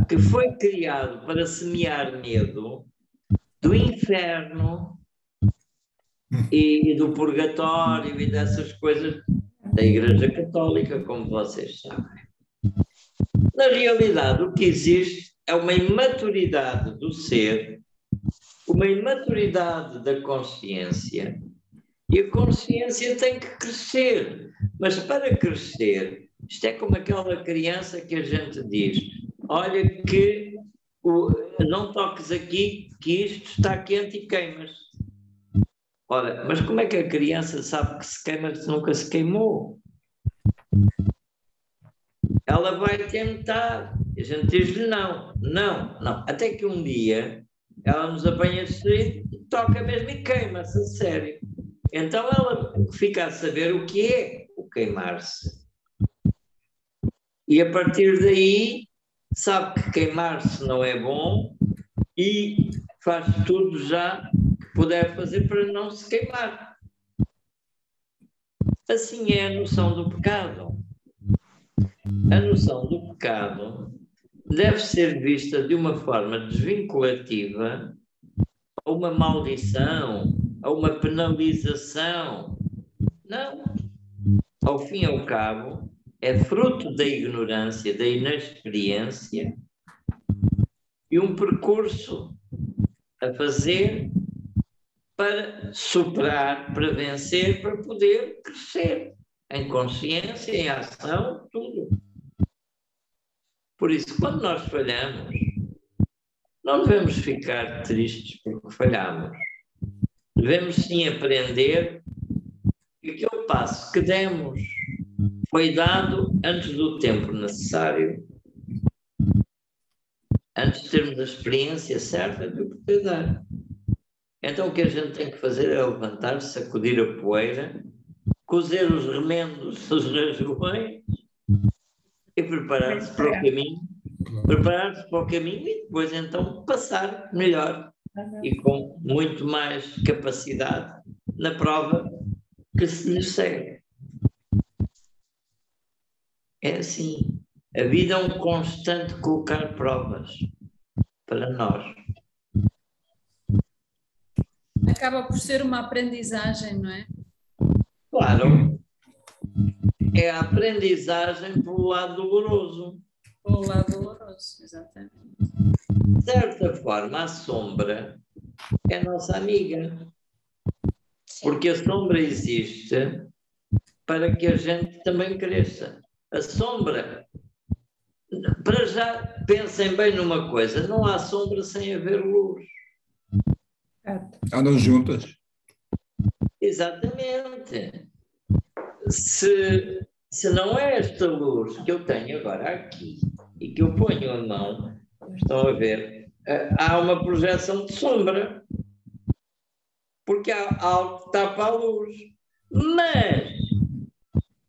que foi criado para semear medo do inferno e do purgatório e dessas coisas da Igreja Católica, como vocês sabem. Na realidade, o que existe é uma imaturidade do ser, uma imaturidade da consciência, e a consciência tem que crescer. Mas para crescer, isto é como aquela criança que a gente diz: olha que não toques aqui, que isto está quente e queimas. Ora, mas como é que a criança sabe que se queima se nunca se queimou? Ela vai tentar, a gente diz-lhe não. Até que um dia ela nos apanha distraído e toca mesmo e queima-se, a sério. Então ela fica a saber o que é o queimar-se. E a partir daí sabe que queimar-se não é bom e faz tudo já que puder fazer para não se queimar. Assim é a noção do pecado. A noção do pecado deve ser vista de uma forma desvinculativa a uma maldição, a uma penalização. Não. Ao fim e ao cabo, é fruto da ignorância, da inexperiência e um percurso a fazer para superar, para vencer, para poder crescer em consciência, em ação, tudo. Por isso, quando nós falhamos, não devemos ficar tristes porque falhamos. Devemos sim aprender que aquele passo que demos foi dado antes do tempo necessário, antes de termos a experiência certa de o poder dar. Então o que a gente tem que fazer é levantar-se, sacudir a poeira, cozer os remendos, os rasgões e preparar-se para o caminho, e depois então passar melhor e com muito mais capacidade na prova que se lhes segue. É assim, a vida é um constante colocar provas para nós. Acaba por ser uma aprendizagem, não é? Claro, é a aprendizagem pelo lado doloroso. Pelo lado doloroso, exatamente. De certa forma, a sombra é nossa amiga. Porque a sombra existe para que a gente também cresça. A sombra, para já, pensem bem numa coisa, não há sombra sem haver luz. Andam juntas. Exatamente. Se não é esta luz que eu tenho agora aqui e que eu ponho a mão, estão a ver, há uma projeção de sombra, porque há algo que tapa a luz. Mas,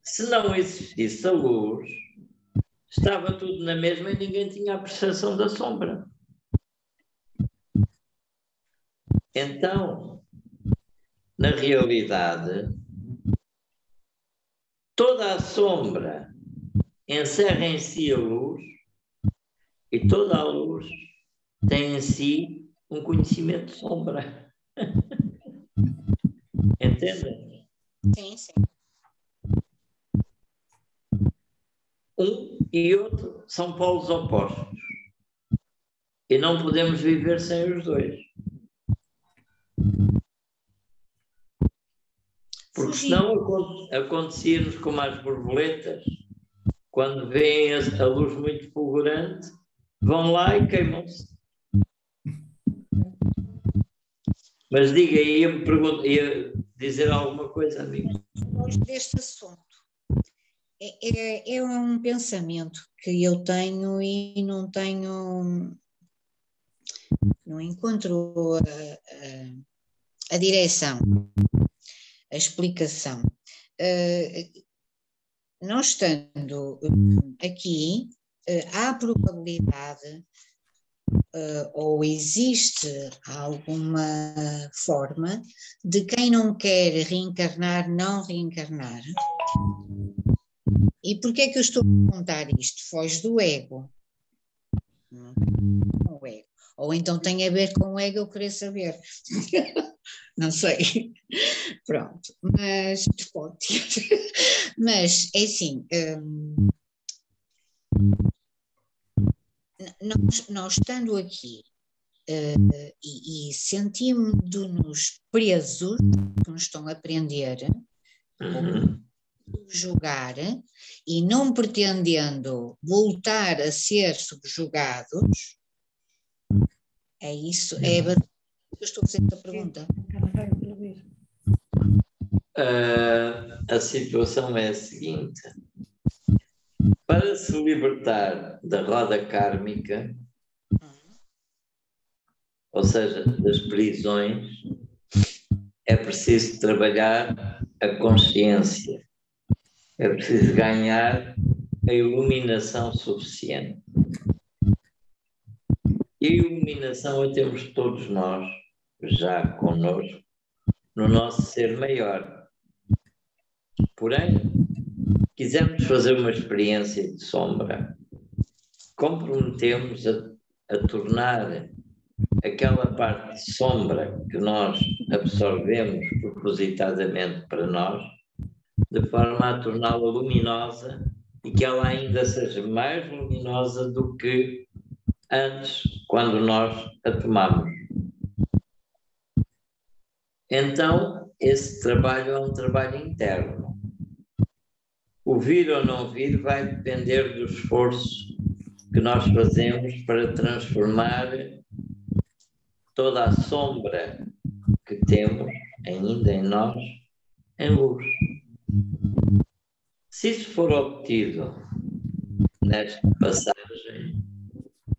se não existisse a luz, estava tudo na mesma e ninguém tinha a percepção da sombra. Então, na realidade, toda a sombra encerra em si a luz e toda a luz tem em si um conhecimento de sombra. Entendem? Sim, sim. Um e outro são polos opostos. E não podemos viver sem os dois. Porque senão acontecia-nos como as borboletas, quando veem a luz muito fulgurante, vão lá e queimam-se. Mas diga aí, ia dizer alguma coisa, amigo? Hoje deste assunto. É um pensamento que eu tenho e não encontro a direção, a explicação. Nós estando aqui, há probabilidade ou existe alguma forma de quem não quer reencarnar, não reencarnar. E porquê é que eu estou a contar isto? Foge do ego. O ego. Ou então tem a ver com o ego, eu queria saber. Não sei. Pronto. Mas pode ter. Mas é assim. Nós estando aqui e sentimos-nos presos, que nos estão a prender, subjugar, e não pretendendo voltar a ser subjugados, é isso, é que eu estou a fazer esta pergunta. A situação é a seguinte: para se libertar da roda kármica, ou seja, das prisões, é preciso trabalhar a consciência, é preciso ganhar a iluminação suficiente. E a iluminação a temos todos nós, já connosco, no nosso ser maior. Porém, quisermos fazer uma experiência de sombra, comprometemos a tornar aquela parte de sombra que nós absorvemos propositadamente para nós, de forma a torná-la luminosa e que ela ainda seja mais luminosa do que antes, quando nós a tomamos. Então, esse trabalho é um trabalho interno. O vir ou não vir vai depender do esforço que nós fazemos para transformar toda a sombra que temos ainda em nós em luz. Se isso for obtido nesta passagem,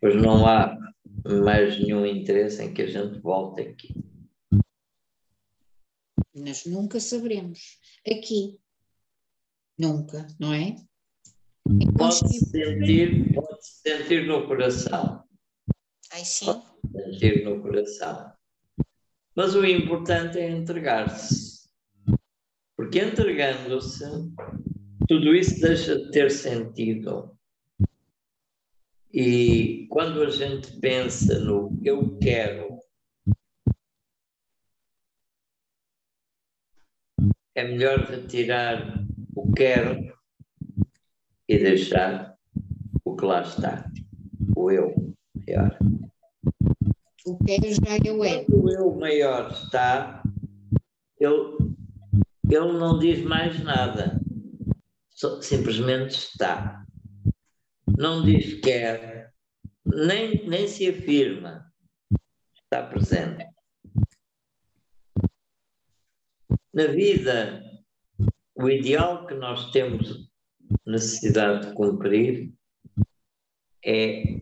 pois não há mais nenhum interesse em que a gente volte aqui. Nós nunca saberemos. Aqui. Nunca, não é? Pode-se sentir no coração. Ai, sim. Pode-se sentir no coração. Mas o importante é entregar-se. Porque entregando-se, tudo isso deixa de ter sentido. E quando a gente pensa no eu quero, é melhor retirar o quero e deixar o o que lá está, o eu maior. O quero já eu é. Quando o eu maior está, ele não diz mais nada, simplesmente está. Não diz quer, nem se afirma, está presente. Na vida, o ideal que nós temos necessidade de cumprir é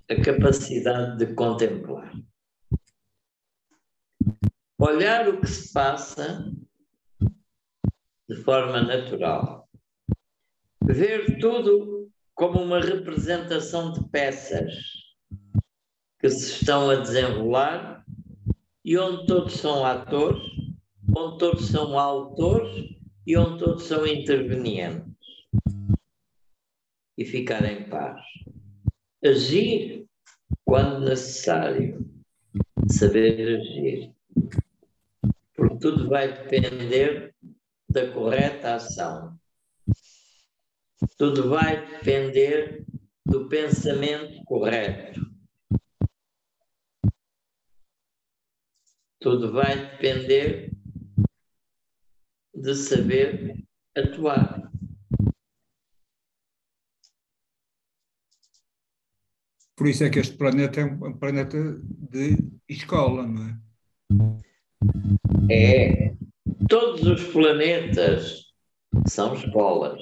a capacidade de contemplar. Olhar o que se passa de forma natural. Ver tudo como uma representação de peças que se estão a desenrolar e onde todos são atores, onde todos são autores e onde todos são intervenientes. E ficar em paz. Agir quando necessário. Saber agir. Porque tudo vai depender da correta ação. Tudo vai depender do pensamento correto. Tudo vai depender de saber atuar. Por isso é que este planeta é um planeta de escola, não é? É. Todos os planetas são escolas.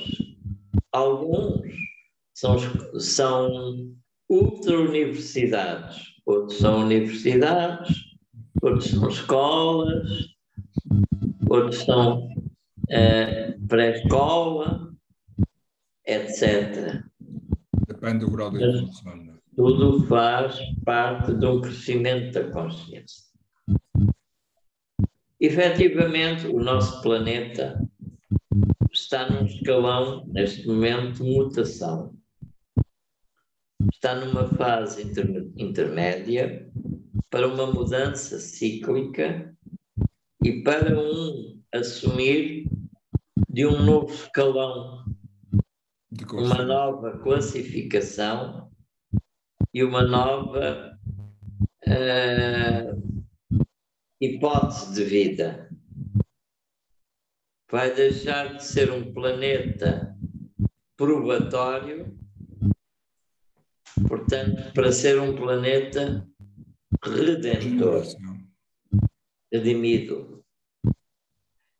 Alguns são ultra-universidades, outros são universidades, outros são escolas, outros são pré-escola, etc. Depende do grau de evolução, não é? Tudo faz parte de um crescimento da consciência. Efetivamente, o nosso planeta está num escalão, neste momento, de mutação. Está numa fase intermédia para uma mudança cíclica e para assumir de um novo escalão, uma nova classificação e uma nova hipótese de vida. Vai deixar de ser um planeta probatório, portanto, para ser um planeta redentor, redimido.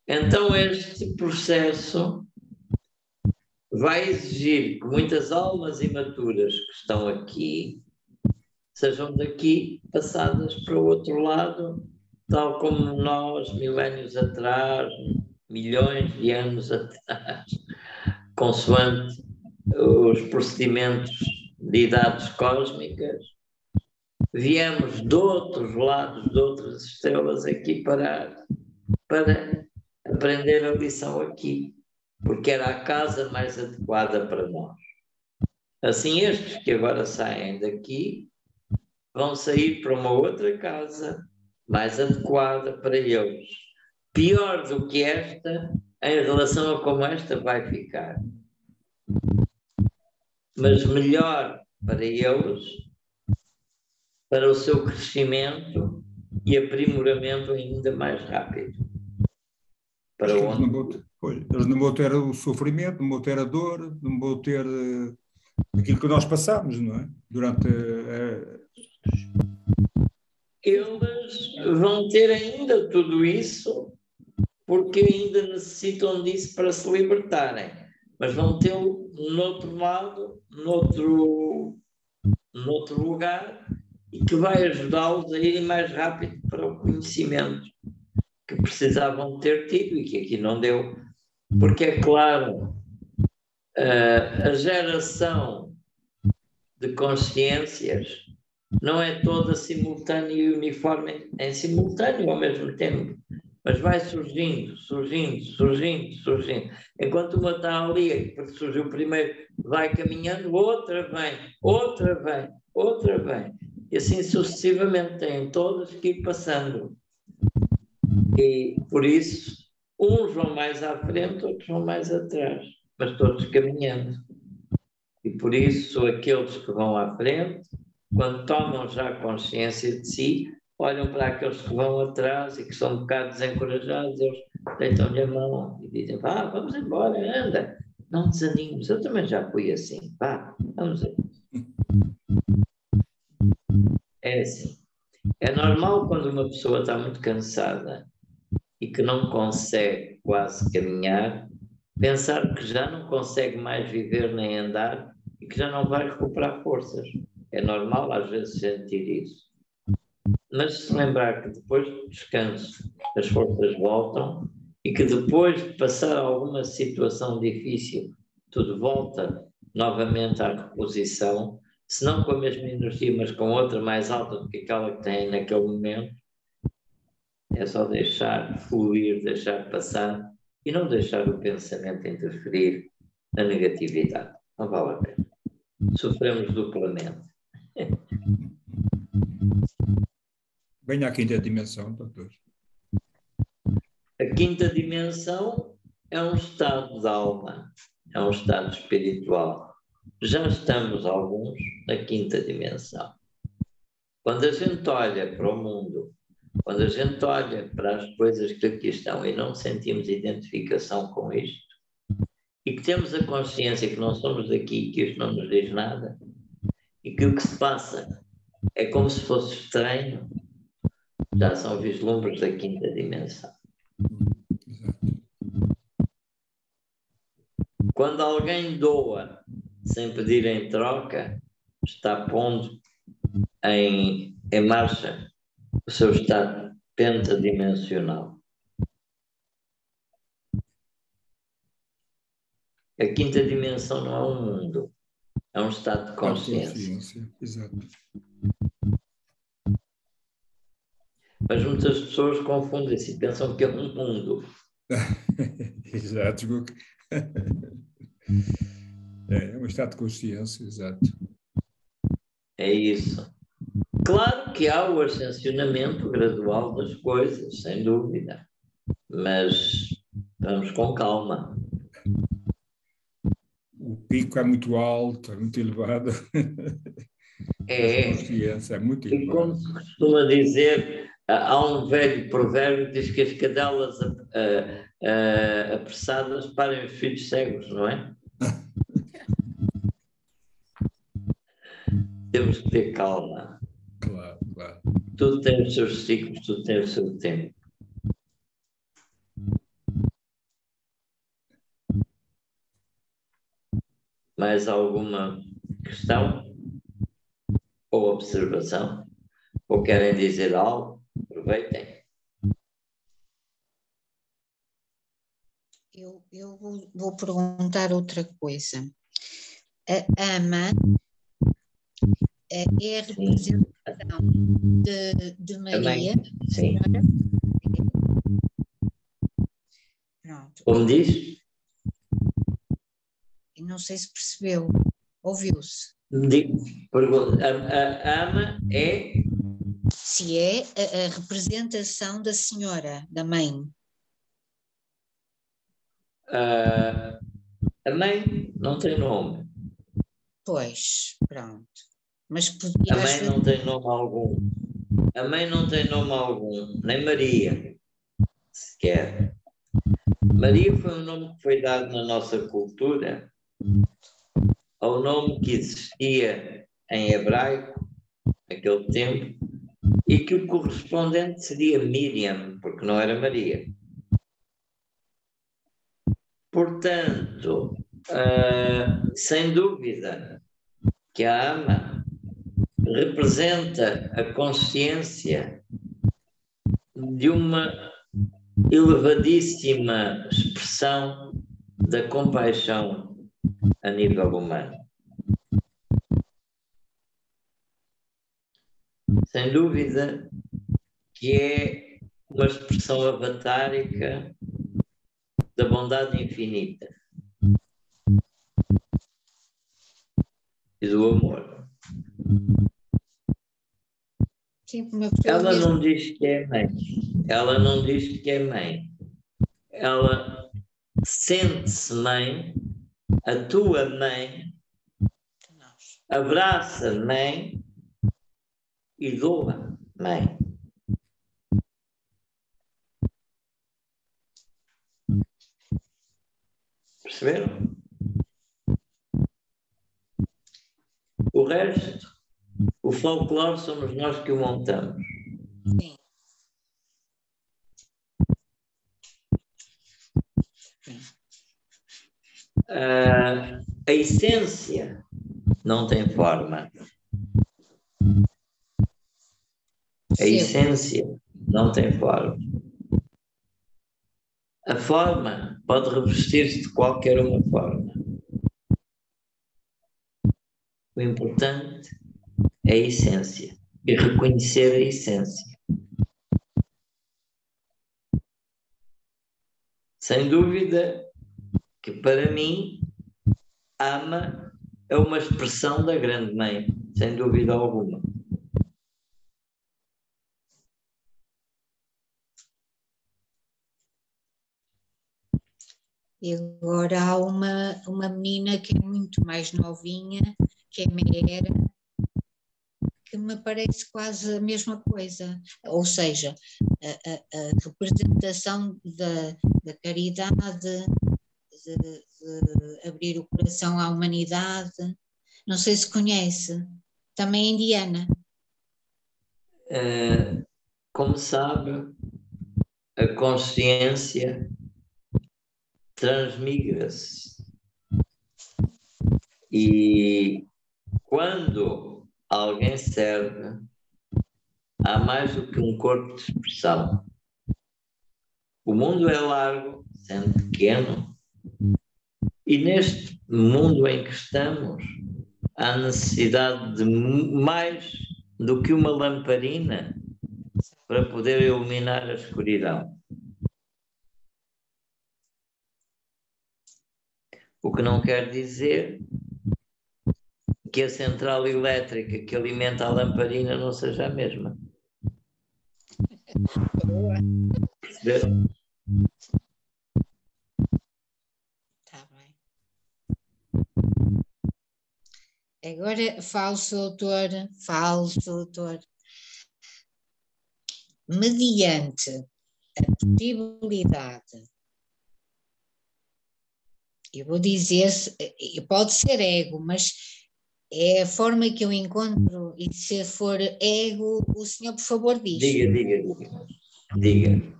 Então, este processo vai exigir que muitas almas imaturas que estão aqui sejam daqui passadas para o outro lado, tal como nós, milénios atrás, milhões de anos atrás, consoante os procedimentos de idades cósmicas, viemos de outros lados, de outras estrelas aqui para aprender a lição aqui, porque era a casa mais adequada para nós. Assim, estes que agora saem daqui vão sair para uma outra casa mais adequada para eles. Pior do que esta, em relação a como esta vai ficar. Mas melhor para eles, para o seu crescimento e aprimoramento ainda mais rápido. Para onde? Eles não vão ter o sofrimento, não vão ter a dor, não vão ter aquilo que nós passamos, não é? Durante Eles vão ter ainda tudo isso, porque ainda necessitam disso para se libertarem, mas vão tê-lo no outro lado, noutro lugar, e que vai ajudá-los a irem mais rápido para o conhecimento que precisavam ter tido e que aqui não deu. Porque é claro, a geração de consciências não é toda simultânea e uniforme em simultâneo ao mesmo tempo, mas vai surgindo. Enquanto uma está ali, porque surgiu primeiro, vai caminhando, outra vem. E assim sucessivamente têm todas que ir passando. E por isso, uns vão mais à frente, outros vão mais atrás, mas todos caminhando. E por isso aqueles que vão à frente, quando tomam já consciência de si, olham para aqueles que vão atrás e que são um bocado desencorajados, eles deitam-lhe a mão e dizem, vá, vamos embora, anda, não desanimes, eu também já fui assim, vá, vamos aí. É assim, é normal quando uma pessoa está muito cansada e que não consegue quase caminhar, pensar que já não consegue mais viver nem andar e que já não vai recuperar forças. É normal às vezes sentir isso. Mas se lembrar que depois do descanso as forças voltam e que depois de passar alguma situação difícil tudo volta novamente à reposição, se não com a mesma energia, mas com outra mais alta do que aquela que tem naquele momento, é só deixar fluir, deixar passar e não deixar o pensamento interferir na negatividade. Não vale a pena. Sofremos duplamente. Venha à quinta dimensão, doutor. A quinta dimensão é um estado de alma, é um estado espiritual. Já estamos alguns na quinta dimensão. Quando a gente olha para o mundo, quando a gente olha para as coisas que aqui estão e não sentimos identificação com isto, e que temos a consciência que não somos daqui, que isto não nos diz nada, e que o que se passa é como se fosse estranho, já são vislumbres da quinta dimensão. Quando alguém doa sem pedir em troca, está pondo em marcha o seu estado pentadimensional. A quinta dimensão não é um mundo, é um estado de consciência. Exato. Mas muitas pessoas confundem-se e pensam que é um mundo. Exato. É um estado de consciência, exato. É isso. Claro que há o ascensionamento gradual das coisas, sem dúvida. Mas vamos com calma. O pico é muito alto, é muito elevado. É. A consciência é muito elevada. E como se costuma dizer, há um velho provérbio que diz que as cadelas apressadas parem os filhos cegos, não é? Temos que ter calma. Claro, claro. Tudo tem os seus ciclos, tudo tem o seu tempo. Mais alguma questão? Ou observação? Ou querem dizer algo? Aproveitem. Eu vou perguntar outra coisa. A ama é a representação de Maria? Sim. Pronto. Como diz? Não sei se percebeu. Ouviu-se? A ama é? Se é a representação da senhora, da mãe. A mãe não tem nome. Pois, pronto. Mas podia... A mãe não tem nome algum. A mãe não tem nome algum. Nem Maria, sequer. Maria foi um nome que foi dado na nossa cultura ao nome que existia em hebraico naquele tempo e que o correspondente seria Miriam, porque não era Maria. Portanto, sem dúvida que a ama representa a consciência de uma elevadíssima expressão da compaixão a nível humano. Sem dúvida que é uma expressão avatárica da bondade infinita e do amor. Sim, ela não diz que é mãe. Ela não diz que é mãe. Ela sente-se mãe, a tua mãe abraça a mãe e doa a mãe. Perceberam? O resto, o folclore, somos nós que o montamos. Sim. A essência não tem forma. A essência não tem forma. A forma pode revestir-se de qualquer uma forma. O importante é a essência e reconhecer a essência. Sem dúvida que, para mim, ama é uma expressão da grande mãe, sem dúvida alguma. E agora há uma menina que é muito mais novinha, que é Mera, que me parece quase a mesma coisa. Ou seja, a representação da caridade, de abrir o coração à humanidade. Não sei se conhece. Também é indiana. Como sabe, a consciência transmigra-se. E quando alguém serve, há mais do que um corpo de expressão. O mundo é largo, sendo pequeno, e neste mundo em que estamos, há necessidade de mais do que uma lamparina para poder iluminar a escuridão. O que não quer dizer que a central elétrica que alimenta a lamparina não seja a mesma. Perceberam? Está bem. Agora, falso doutor. Mediante a possibilidade, eu vou dizer, pode ser ego, mas é a forma que eu encontro, e se for ego, o senhor, por favor, diz. Diga.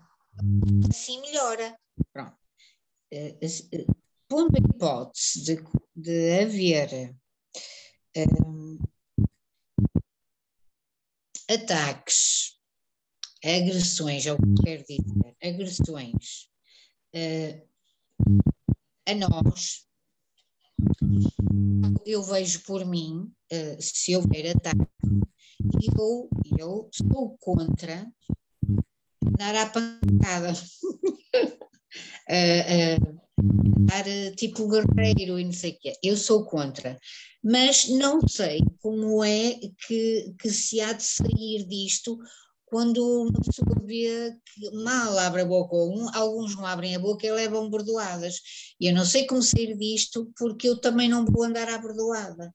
Assim melhora. Pronto. Pondo a hipótese de haver ataques, agressões, é o que quero dizer, agressões a nós, eu vejo por mim, se houver ataque, eu sou contra dar à pancada, dar tipo guerreiro e não sei o quê. Eu sou contra, mas não sei como é que se há de sair disto quando uma pessoa vê que mal abre a boca, ou alguns não abrem a boca e levam bordoadas. E eu não sei como sair disto porque eu também não vou andar à bordoada.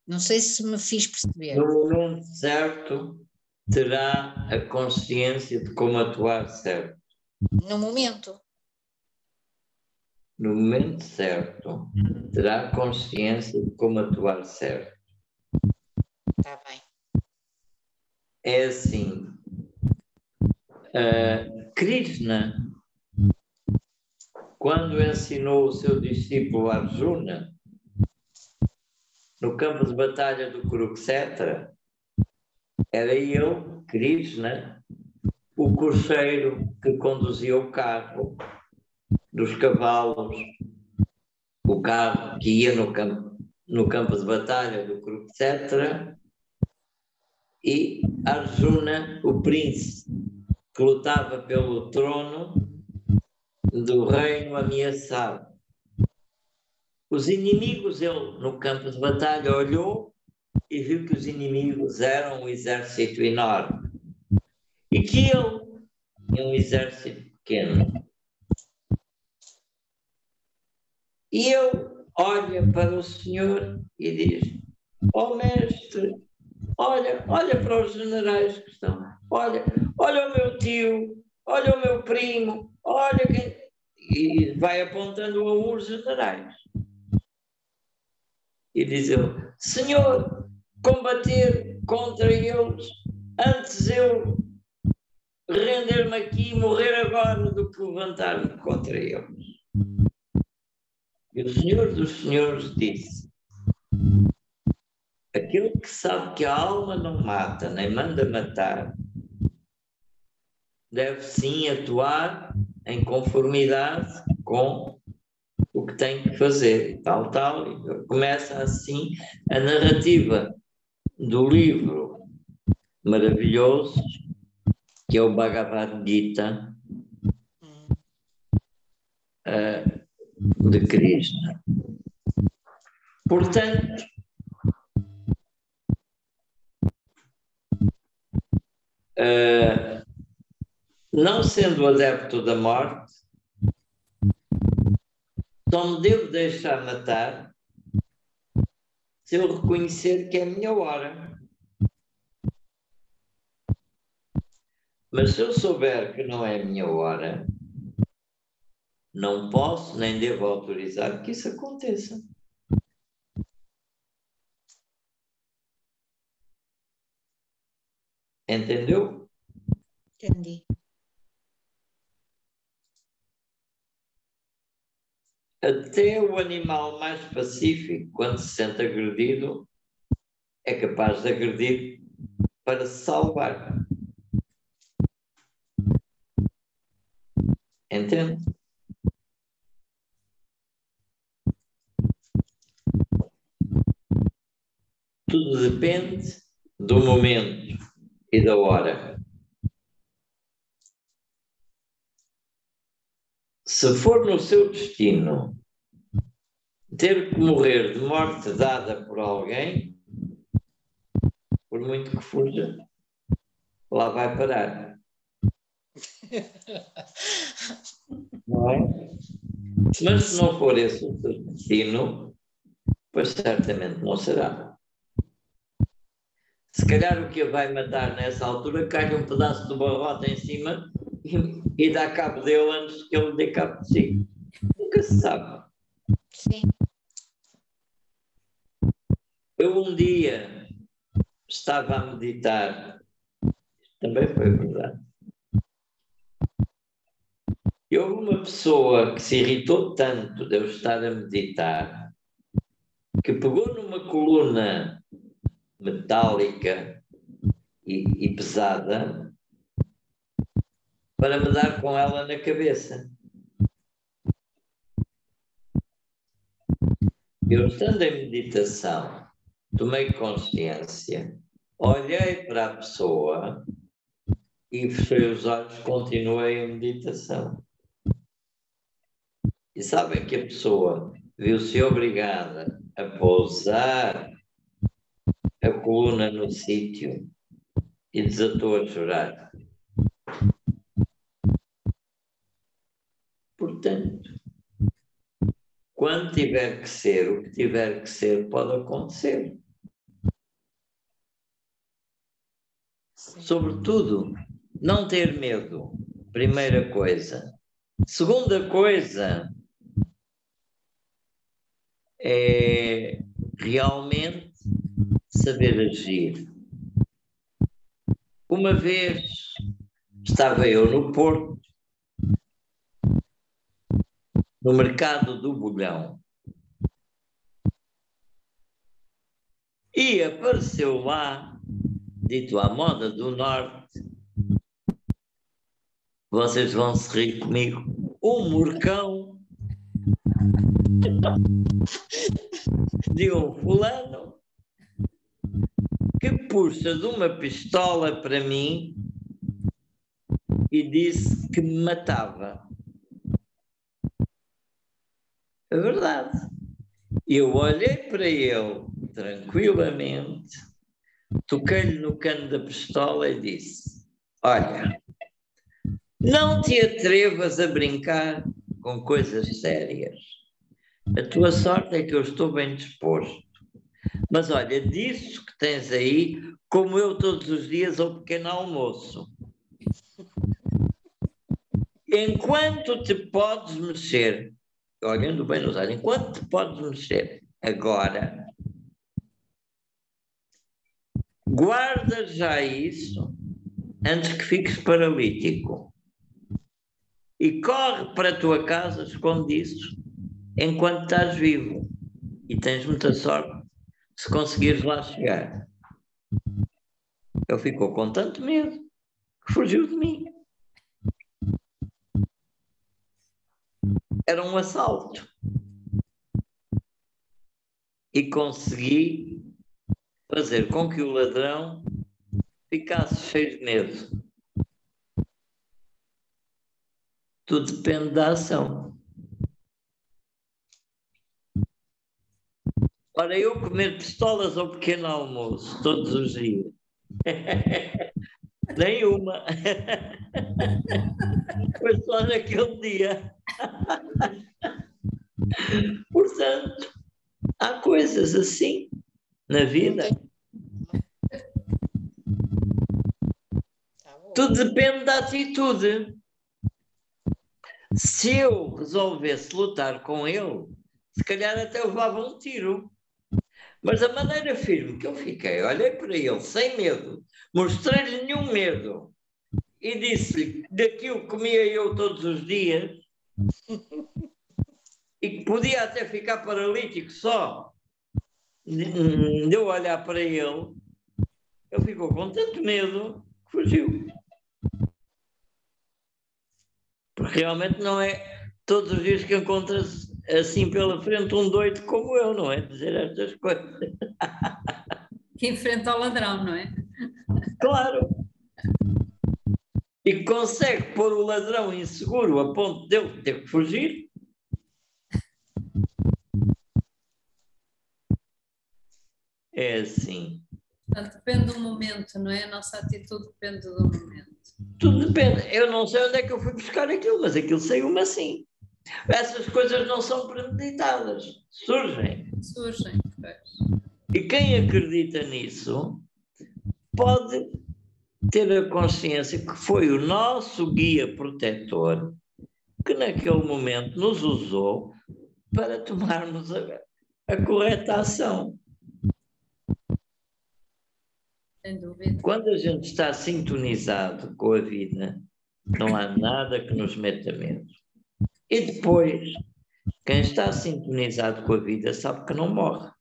Não sei se me fiz perceber. No momento certo, terá a consciência de como atuar certo. No momento. No momento certo, terá consciência de como atuar certo. Está bem. É assim, Krishna, quando ensinou o seu discípulo Arjuna, no campo de batalha do Kurukshetra, era ele, Krishna, o cocheiro que conduzia o carro dos cavalos, o carro que ia no campo de batalha do Kurukshetra, e Arjuna, o príncipe, que lutava pelo trono do reino ameaçado. Os inimigos, ele no campo de batalha olhou e viu que os inimigos eram um exército enorme e que ele tinha um exército pequeno. E eu, olha para o senhor e diz: ó mestre, olha para os generais que estão, olha o meu tio, olha o meu primo, olha quem... E vai apontando a uns generais. E diz ele: senhor, combater contra eles, antes eu render-me aqui e morrer agora do que levantar-me contra eles. E o Senhor dos Senhores disse: aquele que sabe que a alma não mata, nem manda matar, deve sim atuar em conformidade com o que tem que fazer, tal. E começa assim a narrativa do livro maravilhoso que é o Bhagavad Gita de Krishna. Portanto, não sendo adepto da morte, só me devo deixar matar se eu reconhecer que é a minha hora. Mas se eu souber que não é a minha hora, não posso nem devo autorizar que isso aconteça. Entendeu? Entendi. Até o animal mais pacífico, quando se sente agredido, é capaz de agredir para se salvar. Entende? Tudo depende do momento e da hora. Se for no seu destino ter que morrer de morte dada por alguém, por muito que fuja, lá vai parar. Não é? Mas se não for esse o seu destino, pois certamente não será. Se calhar o que a vai matar nessa altura cai um pedaço do barrote em cima e dá cabo dele antes que ele dê cabo de si. Nunca se sabe. Sim. Eu um dia estava a meditar, também foi verdade. E houve uma pessoa que se irritou tanto de eu estar a meditar que pegou numa coluna metálica e pesada para me dar com ela na cabeça. Eu, estando em meditação, tomei consciência, olhei para a pessoa e fechei os olhos, continuei a meditação. E sabem que a pessoa viu-se obrigada a pousar a coluna no sítio e desatou a chorar. Portanto, quando tiver que ser, o que tiver que ser, pode acontecer. Sobretudo, não ter medo, primeira coisa. Segunda coisa é realmente saber agir. Uma vez estava eu no Porto, no mercado do Bolhão, e apareceu lá, dito à moda do Norte, vocês vão se rir comigo, um murcão de um fulano que puxa de uma pistola para mim e disse que me matava. É verdade. Eu olhei para ele tranquilamente, toquei-lhe no cano da pistola e disse: olha, não te atrevas a brincar com coisas sérias. A tua sorte é que eu estou bem disposto. Mas olha, disso que tens aí, como eu todos os dias ao pequeno almoço. Enquanto te podes mexer, olhando bem nos olhos, enquanto te podes mexer agora, guarda já isso antes que fiques paralítico. E corre para a tua casa, esconde isso, enquanto estás vivo. E tens muita sorte se conseguires lá chegar. Ele ficou com tanto medo que fugiu de mim. Era um assalto. E consegui fazer com que o ladrão ficasse cheio de medo. Tudo depende da ação. Ora, eu comer pistolas ao pequeno almoço todos os dias. Nenhuma. Foi só naquele dia. Portanto, há coisas assim na vida. Tudo depende da atitude. Se eu resolvesse lutar com ele, se calhar até levava um tiro. Mas a maneira firme que eu fiquei, olhei para ele sem medo, mostrei-lhe nenhum medo e disse-lhe que daquilo comia eu todos os dias e que podia até ficar paralítico só de eu olhar para ele. Ele ficou com tanto medo que fugiu. Porque realmente não é todos os dias que encontras assim pela frente um doido como eu, não é? Dizer estas coisas. Que enfrenta o ladrão, não é? Claro. E consegue pôr o ladrão inseguro a ponto dele ter que fugir. É assim. Portanto, depende do momento, não é? A nossa atitude depende do momento. Tudo depende. Eu não sei onde é que eu fui buscar aquilo, mas aquilo saiu-me assim. Essas coisas não são premeditadas. Surgem. Surgem, pois. E quem acredita nisso pode ter a consciência que foi o nosso guia protetor que naquele momento nos usou para tomarmos a correta ação. Sem dúvida. Quando a gente está sintonizado com a vida, não há nada que nos meta medo. E depois, quem está sintonizado com a vida sabe que não morre.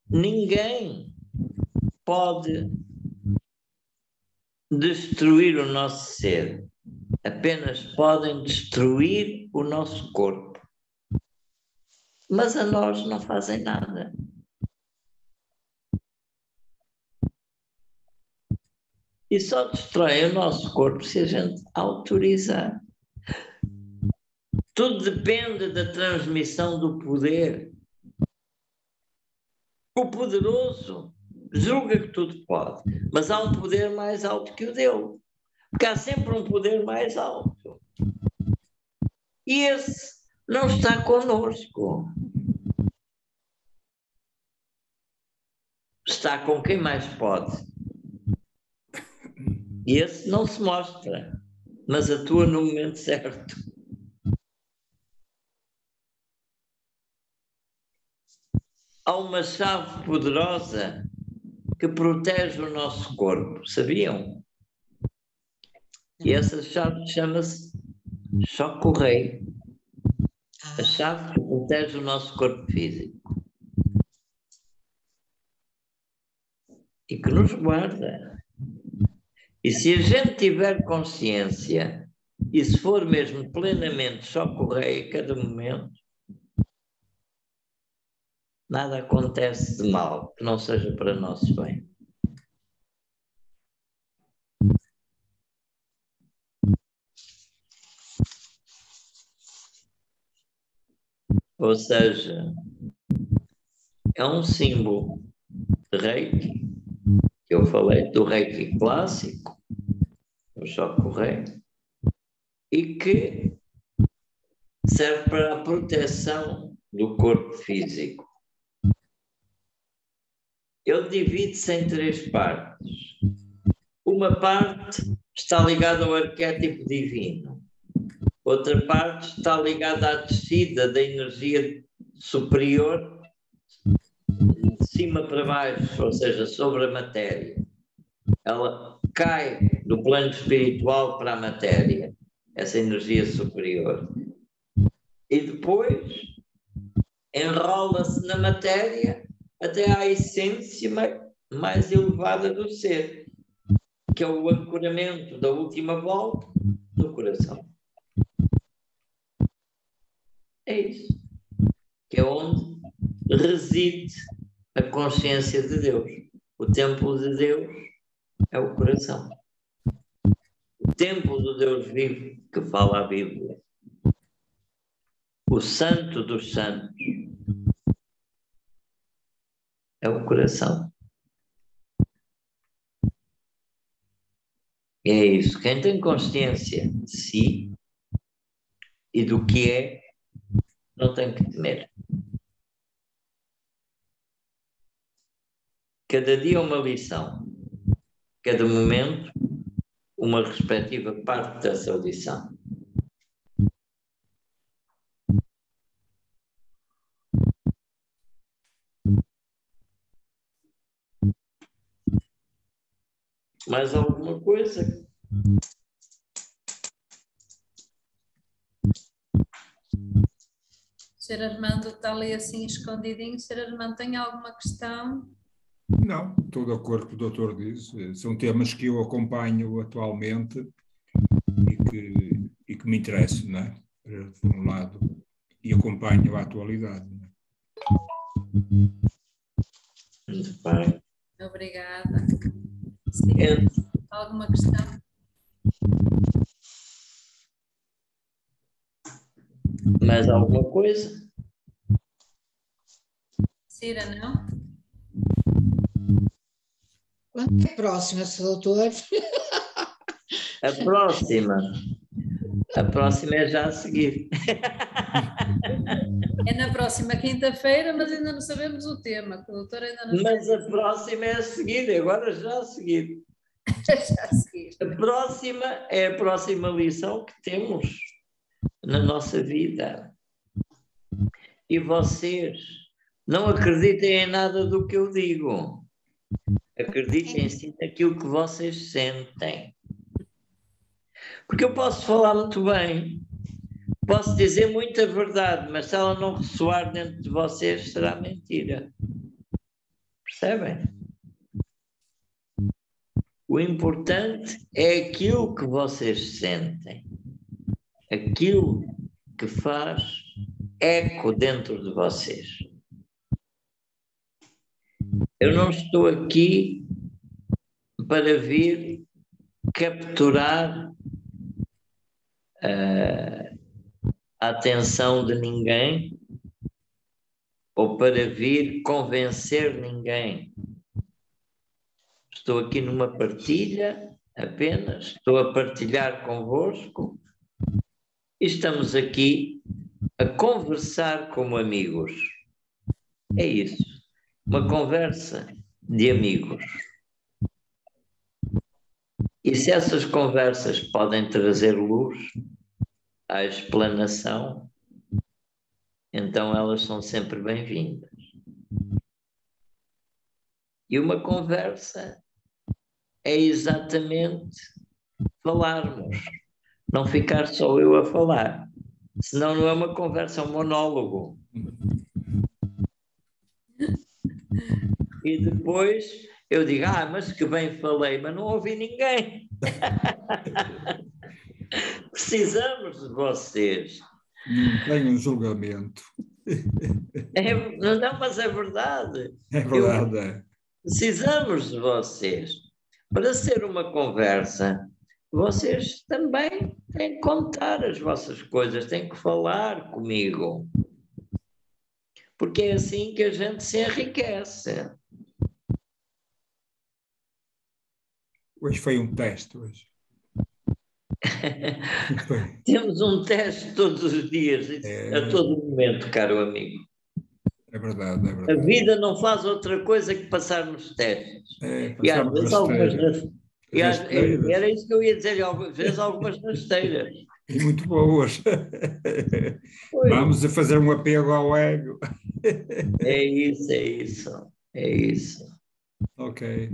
Ninguém pode destruir o nosso ser. Apenas podem destruir o nosso corpo. Mas a nós não fazem nada. E só destrói o nosso corpo se a gente autorizar. Tudo depende da transmissão do poder. O poderoso julga que tudo pode, mas há um poder mais alto que o dele. Porque há sempre um poder mais alto. E esse não está conosco. Está com quem mais pode. E esse não se mostra, mas atua no momento certo. Há uma chave poderosa que protege o nosso corpo, sabiam? E essa chave chama-se choque correio. A chave que protege o nosso corpo físico. E que nos guarda. E se a gente tiver consciência, e se for mesmo plenamente choque correio a cada momento, nada acontece de mal que não seja para nosso bem. Ou seja, é um símbolo de Reiki, que eu falei do Reiki clássico, choque correio, e que serve para a proteção do corpo físico. Ele divide-se em 3 partes. Uma parte está ligada ao arquétipo divino. Outra parte está ligada à descida da energia superior, de cima para baixo, ou seja, sobre a matéria. Ela cai do plano espiritual para a matéria, essa energia superior. E depois enrola-se na matéria até à essência mais elevada do ser, que é o ancoramento da última volta no coração. É isso. Que é onde reside a consciência de Deus. O templo de Deus é o coração. O templo do Deus vivo que fala a Bíblia. O santo dos santos é o coração. E é isso. Quem tem consciência de si e do que é, não tem que temer. Cada dia uma lição. Cada momento uma respectiva parte dessa lição. Mais alguma coisa? Sr. Armando está ali assim escondidinho. Sr. Armando, tem alguma questão? Não, estou de acordo com o doutor diz. São temas que eu acompanho atualmente e que me interessam, não é? Por um lado, e acompanho a atualidade. Não é? Muito bem. Obrigada. Sim. Alguma questão? Mais alguma coisa? Cira, não? Quando é a próxima, Sr. doutor? A próxima é já a seguir. É na próxima quinta-feira, mas ainda não sabemos o tema, que o doutor ainda não Mas a próxima é a seguir, agora já a seguir. já a seguir. A próxima é a próxima lição que temos na nossa vida. E vocês não acreditem em nada do que eu digo. Acreditem sim naquilo que vocês sentem. Porque eu posso falar muito bem, posso dizer muita verdade, mas se ela não ressoar dentro de vocês, será mentira. Percebem? O importante é aquilo que vocês sentem, aquilo que faz eco dentro de vocês. Eu não estou aqui para vir capturar a atenção de ninguém ou para vir convencer ninguém. Estou aqui numa partilha apenas, estou a partilhar convosco e estamos aqui a conversar como amigos. É isso, uma conversa de amigos. E se essas conversas podem trazer luz à explanação, então elas são sempre bem-vindas. E uma conversa é exatamente falarmos, não ficar só eu a falar, senão não é uma conversa, é um monólogo. E depois eu digo, mas que bem falei, mas não ouvi ninguém. Precisamos de vocês. Não tenho um julgamento. Não, mas é verdade. É verdade. Precisamos de vocês. Para ser uma conversa, vocês também têm que contar as vossas coisas, têm que falar comigo. Porque é assim que a gente se enriquece. Hoje foi um teste. Hoje. Temos um teste todos os dias, a todo momento, caro amigo. É verdade, é verdade. A vida não faz outra coisa que passar nos testes. E às vezes era isso que eu ia dizer, às vezes algumas rasteiras. E muito boas. Vamos a fazer um apego ao ego. É isso. Ok.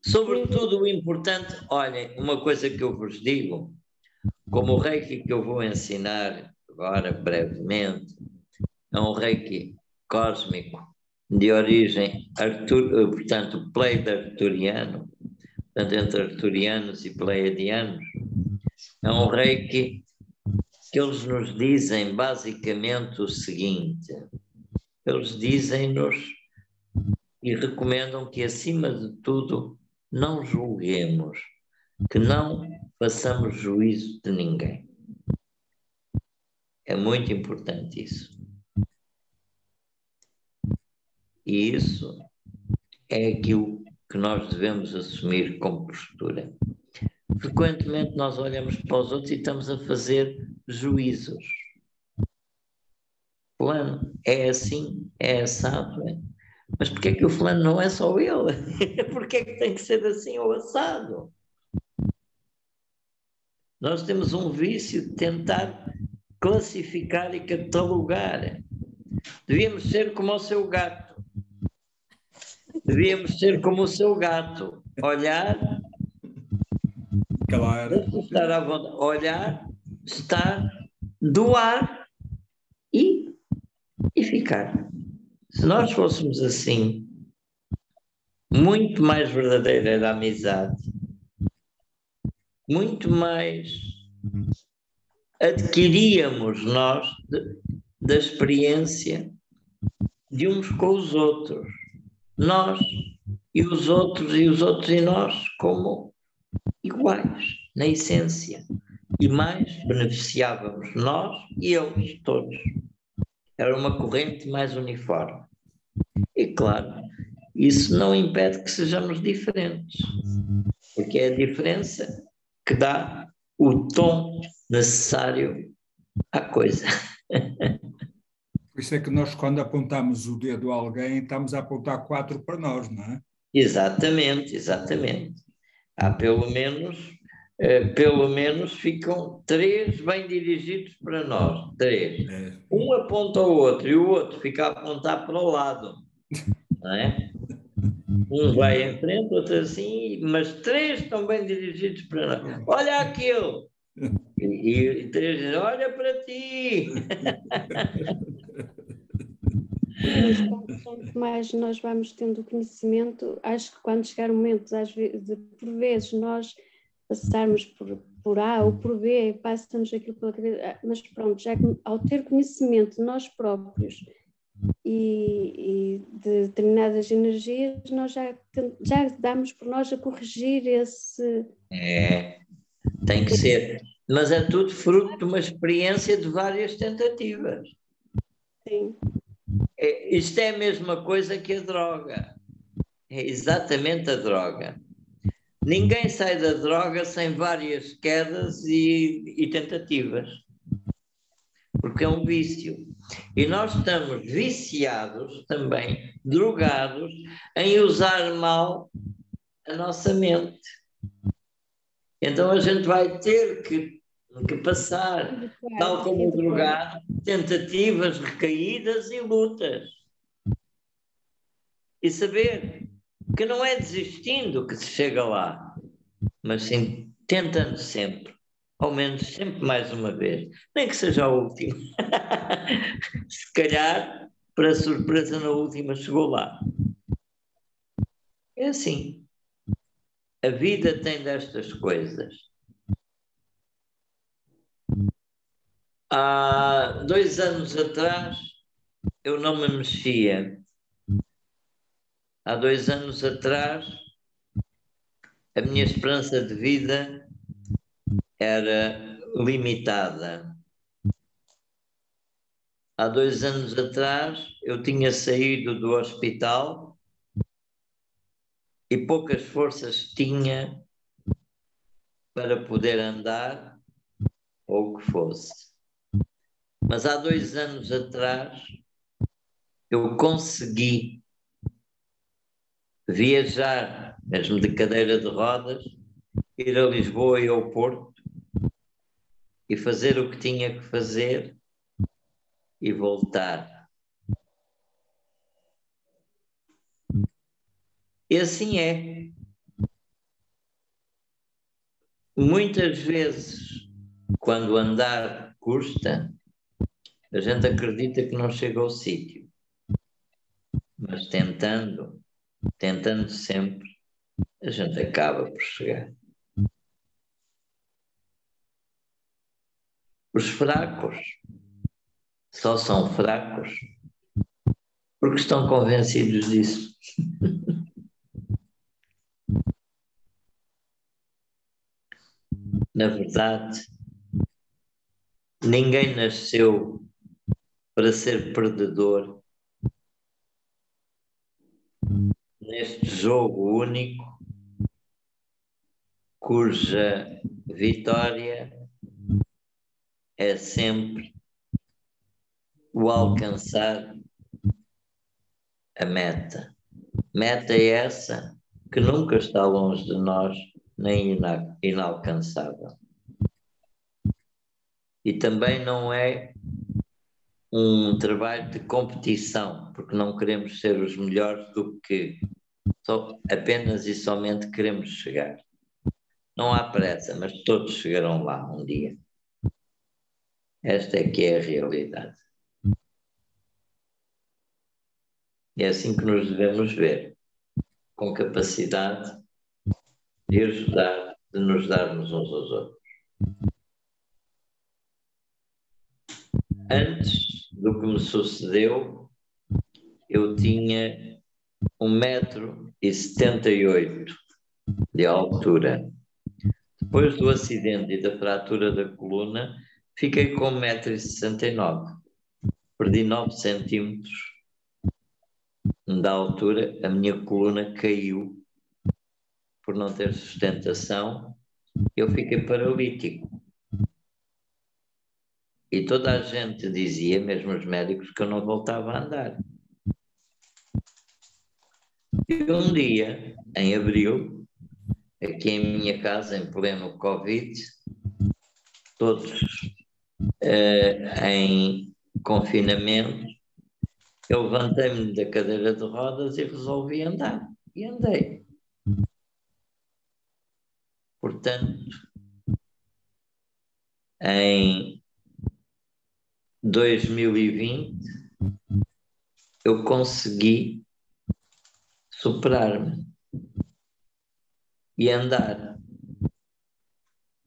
Sobretudo o importante, olhem, uma coisa que eu vos digo, como o Reiki que eu vou ensinar agora brevemente, é um Reiki cósmico de origem portanto, pleiado-arturiano, portanto, entre arturianos e pleiadianos. É um Reiki que eles nos dizem basicamente o seguinte: eles dizem-nos e recomendam que, acima de tudo, não julguemos, que não façamos juízo de ninguém. É muito importante isso. E isso é aquilo que nós devemos assumir como postura. Frequentemente nós olhamos para os outros e estamos a fazer juízos. Fulano é assim, é assado, é? Mas porquê é que o fulano não é só ele? Porquê é que tem que ser assim ou assado? Nós temos um vício de tentar classificar e catalogar. Devíamos ser como o seu gato. Devíamos ser como o seu gato. Olhar, Claro. estar à vontade. Olhar, estar, doar e ficar. Se nós fôssemos assim, muito mais verdadeira era a amizade, muito mais adquiríamos nós da experiência de uns com os outros. Nós e os outros e nós como iguais, na essência. E mais beneficiávamos nós e eles todos. Era uma corrente mais uniforme. E claro, isso não impede que sejamos diferentes, porque é a diferença que dá o tom necessário à coisa. Por isso é que nós, quando apontamos o dedo a alguém, estamos a apontar 4 para nós, não é? Exatamente. Há pelo menos ficam 3 bem dirigidos para nós. 3. Um aponta ao outro e o outro fica a apontar para o lado. Não é? Um vai em frente, outro assim, mas 3 estão bem dirigidos para nós. Olha aquilo! E 3 dizem, olha para ti! Quanto mais nós vamos tendo conhecimento, acho que quando chegar o momento, por vezes, nós passarmos por A ou por B, passa-nos aquilo pela cabeça, mas pronto, já ao ter conhecimento de nós próprios e de determinadas energias, nós já damos por nós a corrigir esse... Tem que ser. Mas é tudo fruto de uma experiência de várias tentativas. Sim. Isto é a mesma coisa que a droga. É exatamente a droga. Ninguém sai da droga sem várias quedas e tentativas. Porque é um vício. E nós estamos viciados também, drogados, em usar mal a nossa mente. Então a gente vai ter que passar, tal como o drogado, tentativas, recaídas e lutas. E saber que não é desistindo que se chega lá, mas sim tentando sempre, ao menos sempre mais uma vez, nem que seja a última. Se calhar, para surpresa, na última chegou lá. É assim. A vida tem destas coisas. Há 2 anos atrás, eu não me mexia. Há 2 anos atrás, a minha esperança de vida era limitada. Há 2 anos atrás, eu tinha saído do hospital e poucas forças tinha para poder andar ou o que fosse. Mas há 2 anos atrás eu consegui viajar, mesmo de cadeira de rodas, ir a Lisboa e ao Porto e fazer o que tinha que fazer e voltar. E assim é. Muitas vezes, quando andar custa, a gente acredita que não chega ao sítio. Mas tentando sempre, a gente acaba por chegar. Os fracos só são fracos porque estão convencidos disso. Na verdade, ninguém nasceu para ser perdedor neste jogo único, cuja vitória é sempre o alcançar a meta. Meta é essa que nunca está longe de nós, nem inalcançável. E também não é um trabalho de competição, porque não queremos ser os melhores do que apenas e somente queremos chegar. Não há pressa, mas todos chegarão lá um dia. Esta é que é a realidade. É assim que nos devemos ver, com capacidade de ajudar, de nos darmos uns aos outros. Antes do que me sucedeu, eu tinha 1,78 m de altura. Depois do acidente e da fratura da coluna, fiquei com 1,69 m. Perdi 9 centímetros da altura, a minha coluna caiu por não ter sustentação, eu fiquei paralítico. E toda a gente dizia, mesmo os médicos, que eu não voltava a andar. E um dia, em abril, aqui em minha casa, em pleno Covid, todos em confinamento, eu levantei-me da cadeira de rodas e resolvi andar. E andei. Portanto, em 2020, eu consegui superar-me e andar.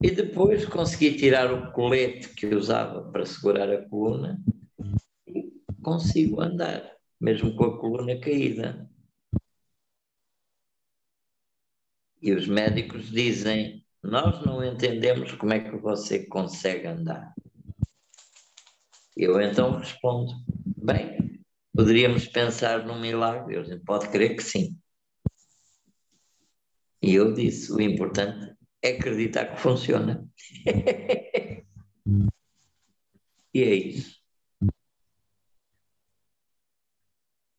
E depois consegui tirar o colete que usava para segurar a coluna e consigo andar, mesmo com a coluna caída. E os médicos dizem, nós não entendemos como é que você consegue andar. Eu então respondo, bem, poderíamos pensar num milagre. Eu disse, pode crer que sim. E eu disse, o importante é acreditar que funciona. E é isso.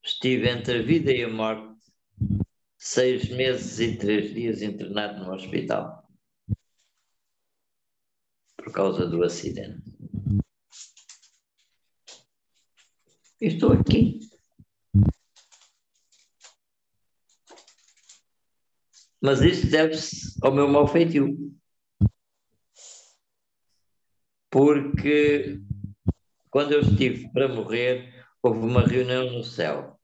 Estive entre a vida e a morte 6 meses e 3 dias internado no hospital por causa do acidente. E estou aqui. Mas isto deve-se ao meu mau feitio. Porque quando eu estive para morrer, houve uma reunião no céu.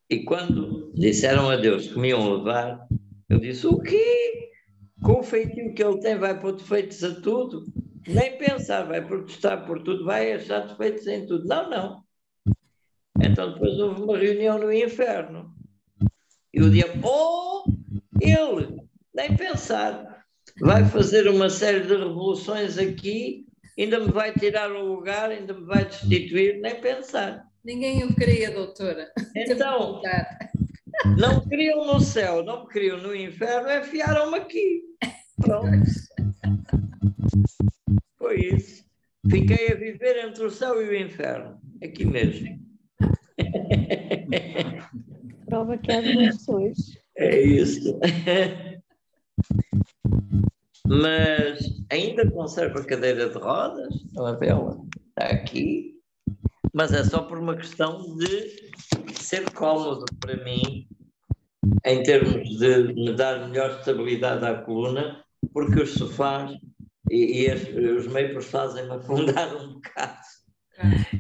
E quando disseram a Deus que me iam levar, eu disse, o quê? Com o feitio que ele tem, vai pôr defeitos a tudo? Nem pensar, vai protestar por tudo, vai achar defeitos em tudo. Não, não. Então depois houve uma reunião no inferno. E o diabo, ele, nem pensar, vai fazer uma série de revoluções aqui, ainda me vai tirar o lugar, ainda me vai destituir, nem pensar. Ninguém o queria, doutora. Então, não queriam no céu, não me queriam no inferno, enfiaram-me aqui. Pronto. Foi isso. Fiquei a viver entre o céu e o inferno, aqui mesmo. Prova que há evoluções. É isso. Mas ainda conservo a cadeira de rodas, estão a vê-la? Está aqui. Mas é só por uma questão de ser cómodo para mim, em termos de me dar melhor estabilidade à coluna, porque os sofás e os meios fazem-me afundar um bocado.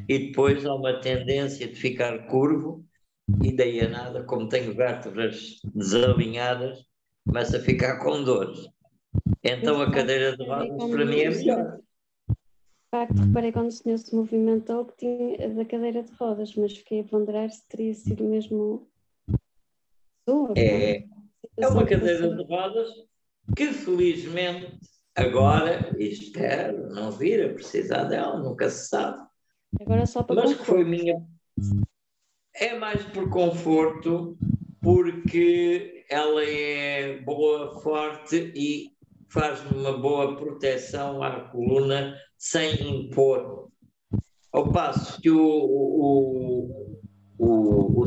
E depois há uma tendência de ficar curvo, e daí a nada, como tenho vértebras desalinhadas, começo a ficar com dores. Então a cadeira de rodas para mim é melhor. De facto, reparei quando o senhor se movimentou que tinha da cadeira de rodas, mas fiquei a ponderar se teria sido mesmo sua. É uma cadeira de rodas que felizmente agora, e espero não vir a precisar dela, nunca se sabe. Agora só para mas que foi minha. É mais por conforto, porque ela é boa, forte e faz-me uma boa proteção à coluna sem impor. Ao passo que o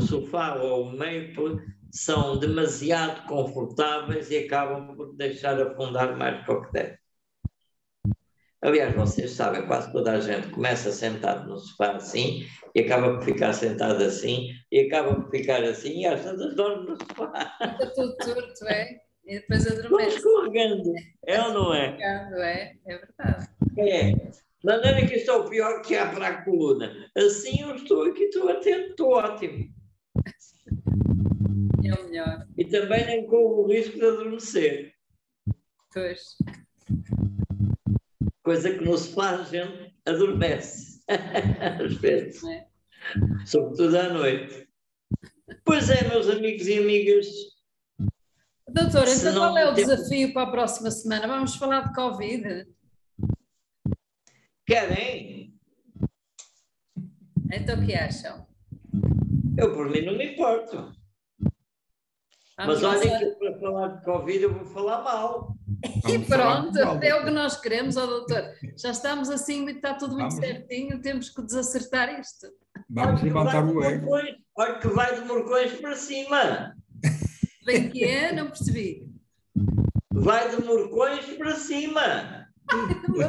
sofá ou o maple são demasiado confortáveis e acabam por deixar afundar mais do que deve. Aliás, vocês sabem, quase toda a gente começa sentado no sofá assim e acaba por ficar sentado assim e acaba por ficar assim e às vezes dorme no sofá. Fica tudo torto, é? E depois Estou adormece. escorregando, é ou não é? É verdade. É. De maneira que isto é o pior que há para a coluna. Assim eu estou aqui, estou atento, estou ótimo. É o melhor. E também nem corro o risco de adormecer. Pois. Coisa que no sofá a gente adormece. Às vezes. É. Sobretudo à noite. Pois é, meus amigos e amigas. Doutor, Se então não qual é o tem- desafio para a próxima semana? Vamos falar de Covid? Querem? Então o que acham? Eu por mim não me importo. Vamos Mas olhem lançar- que para falar de Covid eu vou falar mal. E Vamos falar pronto, de mal, é o que doutor. nós queremos, ó doutor. Já estamos assim, está tudo muito Vamos. certinho, temos que desacertar isto. Vamos levantar o ego. Olha que vai de morcões para cima. Bem que é, não percebi. Vai de morcões para cima.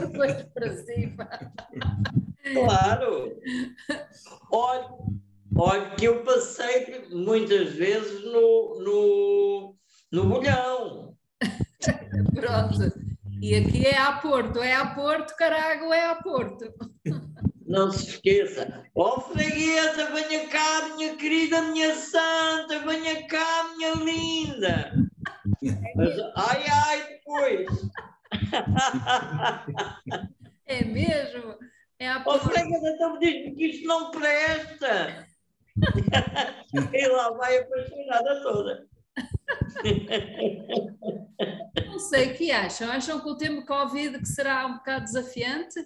Depois para cima. Claro. Olha que eu passei muitas vezes no bolhão. Pronto. E aqui é a Porto, carago, é a Porto. Não se esqueça. Ó freguesa, venha cá, minha querida, minha santa, venha cá, minha linda. Mas, ai, depois. É mesmo? É a Ó Porto. freguesa, então diz-me que isto não presta. E lá vai a apaixonada toda. Não sei o que acham. Acham que o tema Covid que será um bocado desafiante?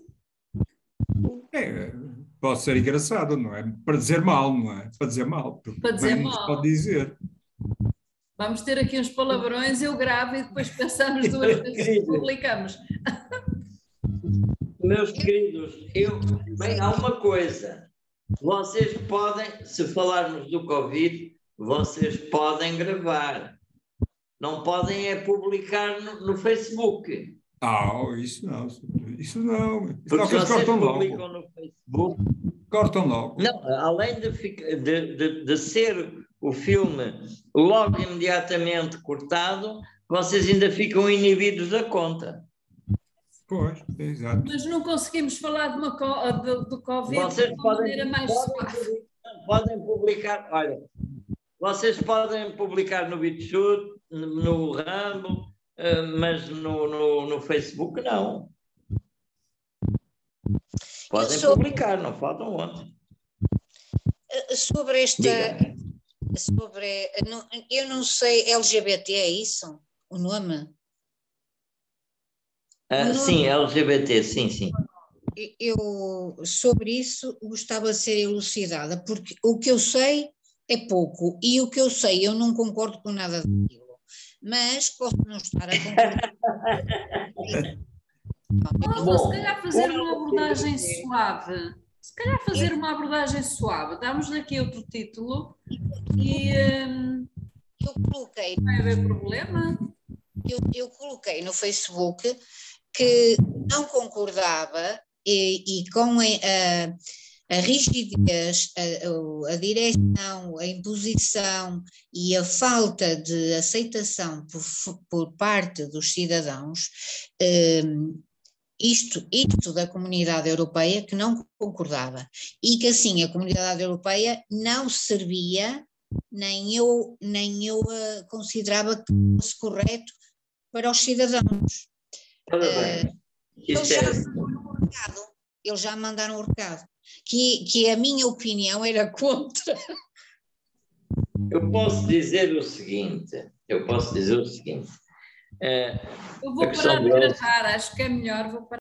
É, pode ser engraçado, não é? Para dizer mal, não é? Para dizer mal. Porque Para dizer também não se mal. pode dizer. Vamos ter aqui uns palavrões, eu gravo e depois pensamos duas vezes e publicamos. Meus queridos, bem, há uma coisa. Vocês podem, se falarmos do Covid, vocês podem gravar. Não podem é publicar no Facebook. Isso não. Isso não. Isso Porque não, se que eles vocês cortam publicam logo. no Facebook. Cortam logo. Não, além de ser o filme logo imediatamente cortado, vocês ainda ficam inibidos da conta. Pois, é exato. Mas não conseguimos falar do Covid Vocês de uma podem, maneira mais suave. podem publicar, olha, vocês podem publicar no BitChute, no Rumble, mas no Facebook não. Podem publicar, não faltam onde. Sobre esta. Diga. Eu não sei, LGBT é isso? O nome? Sim, LGBT, sim. Eu, sobre isso, gostava de ser elucidada, porque o que eu sei é pouco, e o que eu sei eu não concordo com nada daquilo, mas posso não estar a concordar. Se calhar fazer uma abordagem suave. Se calhar fazer uma abordagem suave. Damos daqui outro título e Eu coloquei, não vai haver problema. eu coloquei no Facebook que não concordava e com a rigidez, a direção, a imposição e a falta de aceitação por parte dos cidadãos, isto da Comunidade Europeia, que não concordava e que assim a Comunidade Europeia não servia, nem eu considerava que fosse correto para os cidadãos. Ora bem, Eles já mandaram o recado, que a minha opinião era contra. eu posso dizer o seguinte, eu vou parar de gravar, acho que é melhor, vou parar.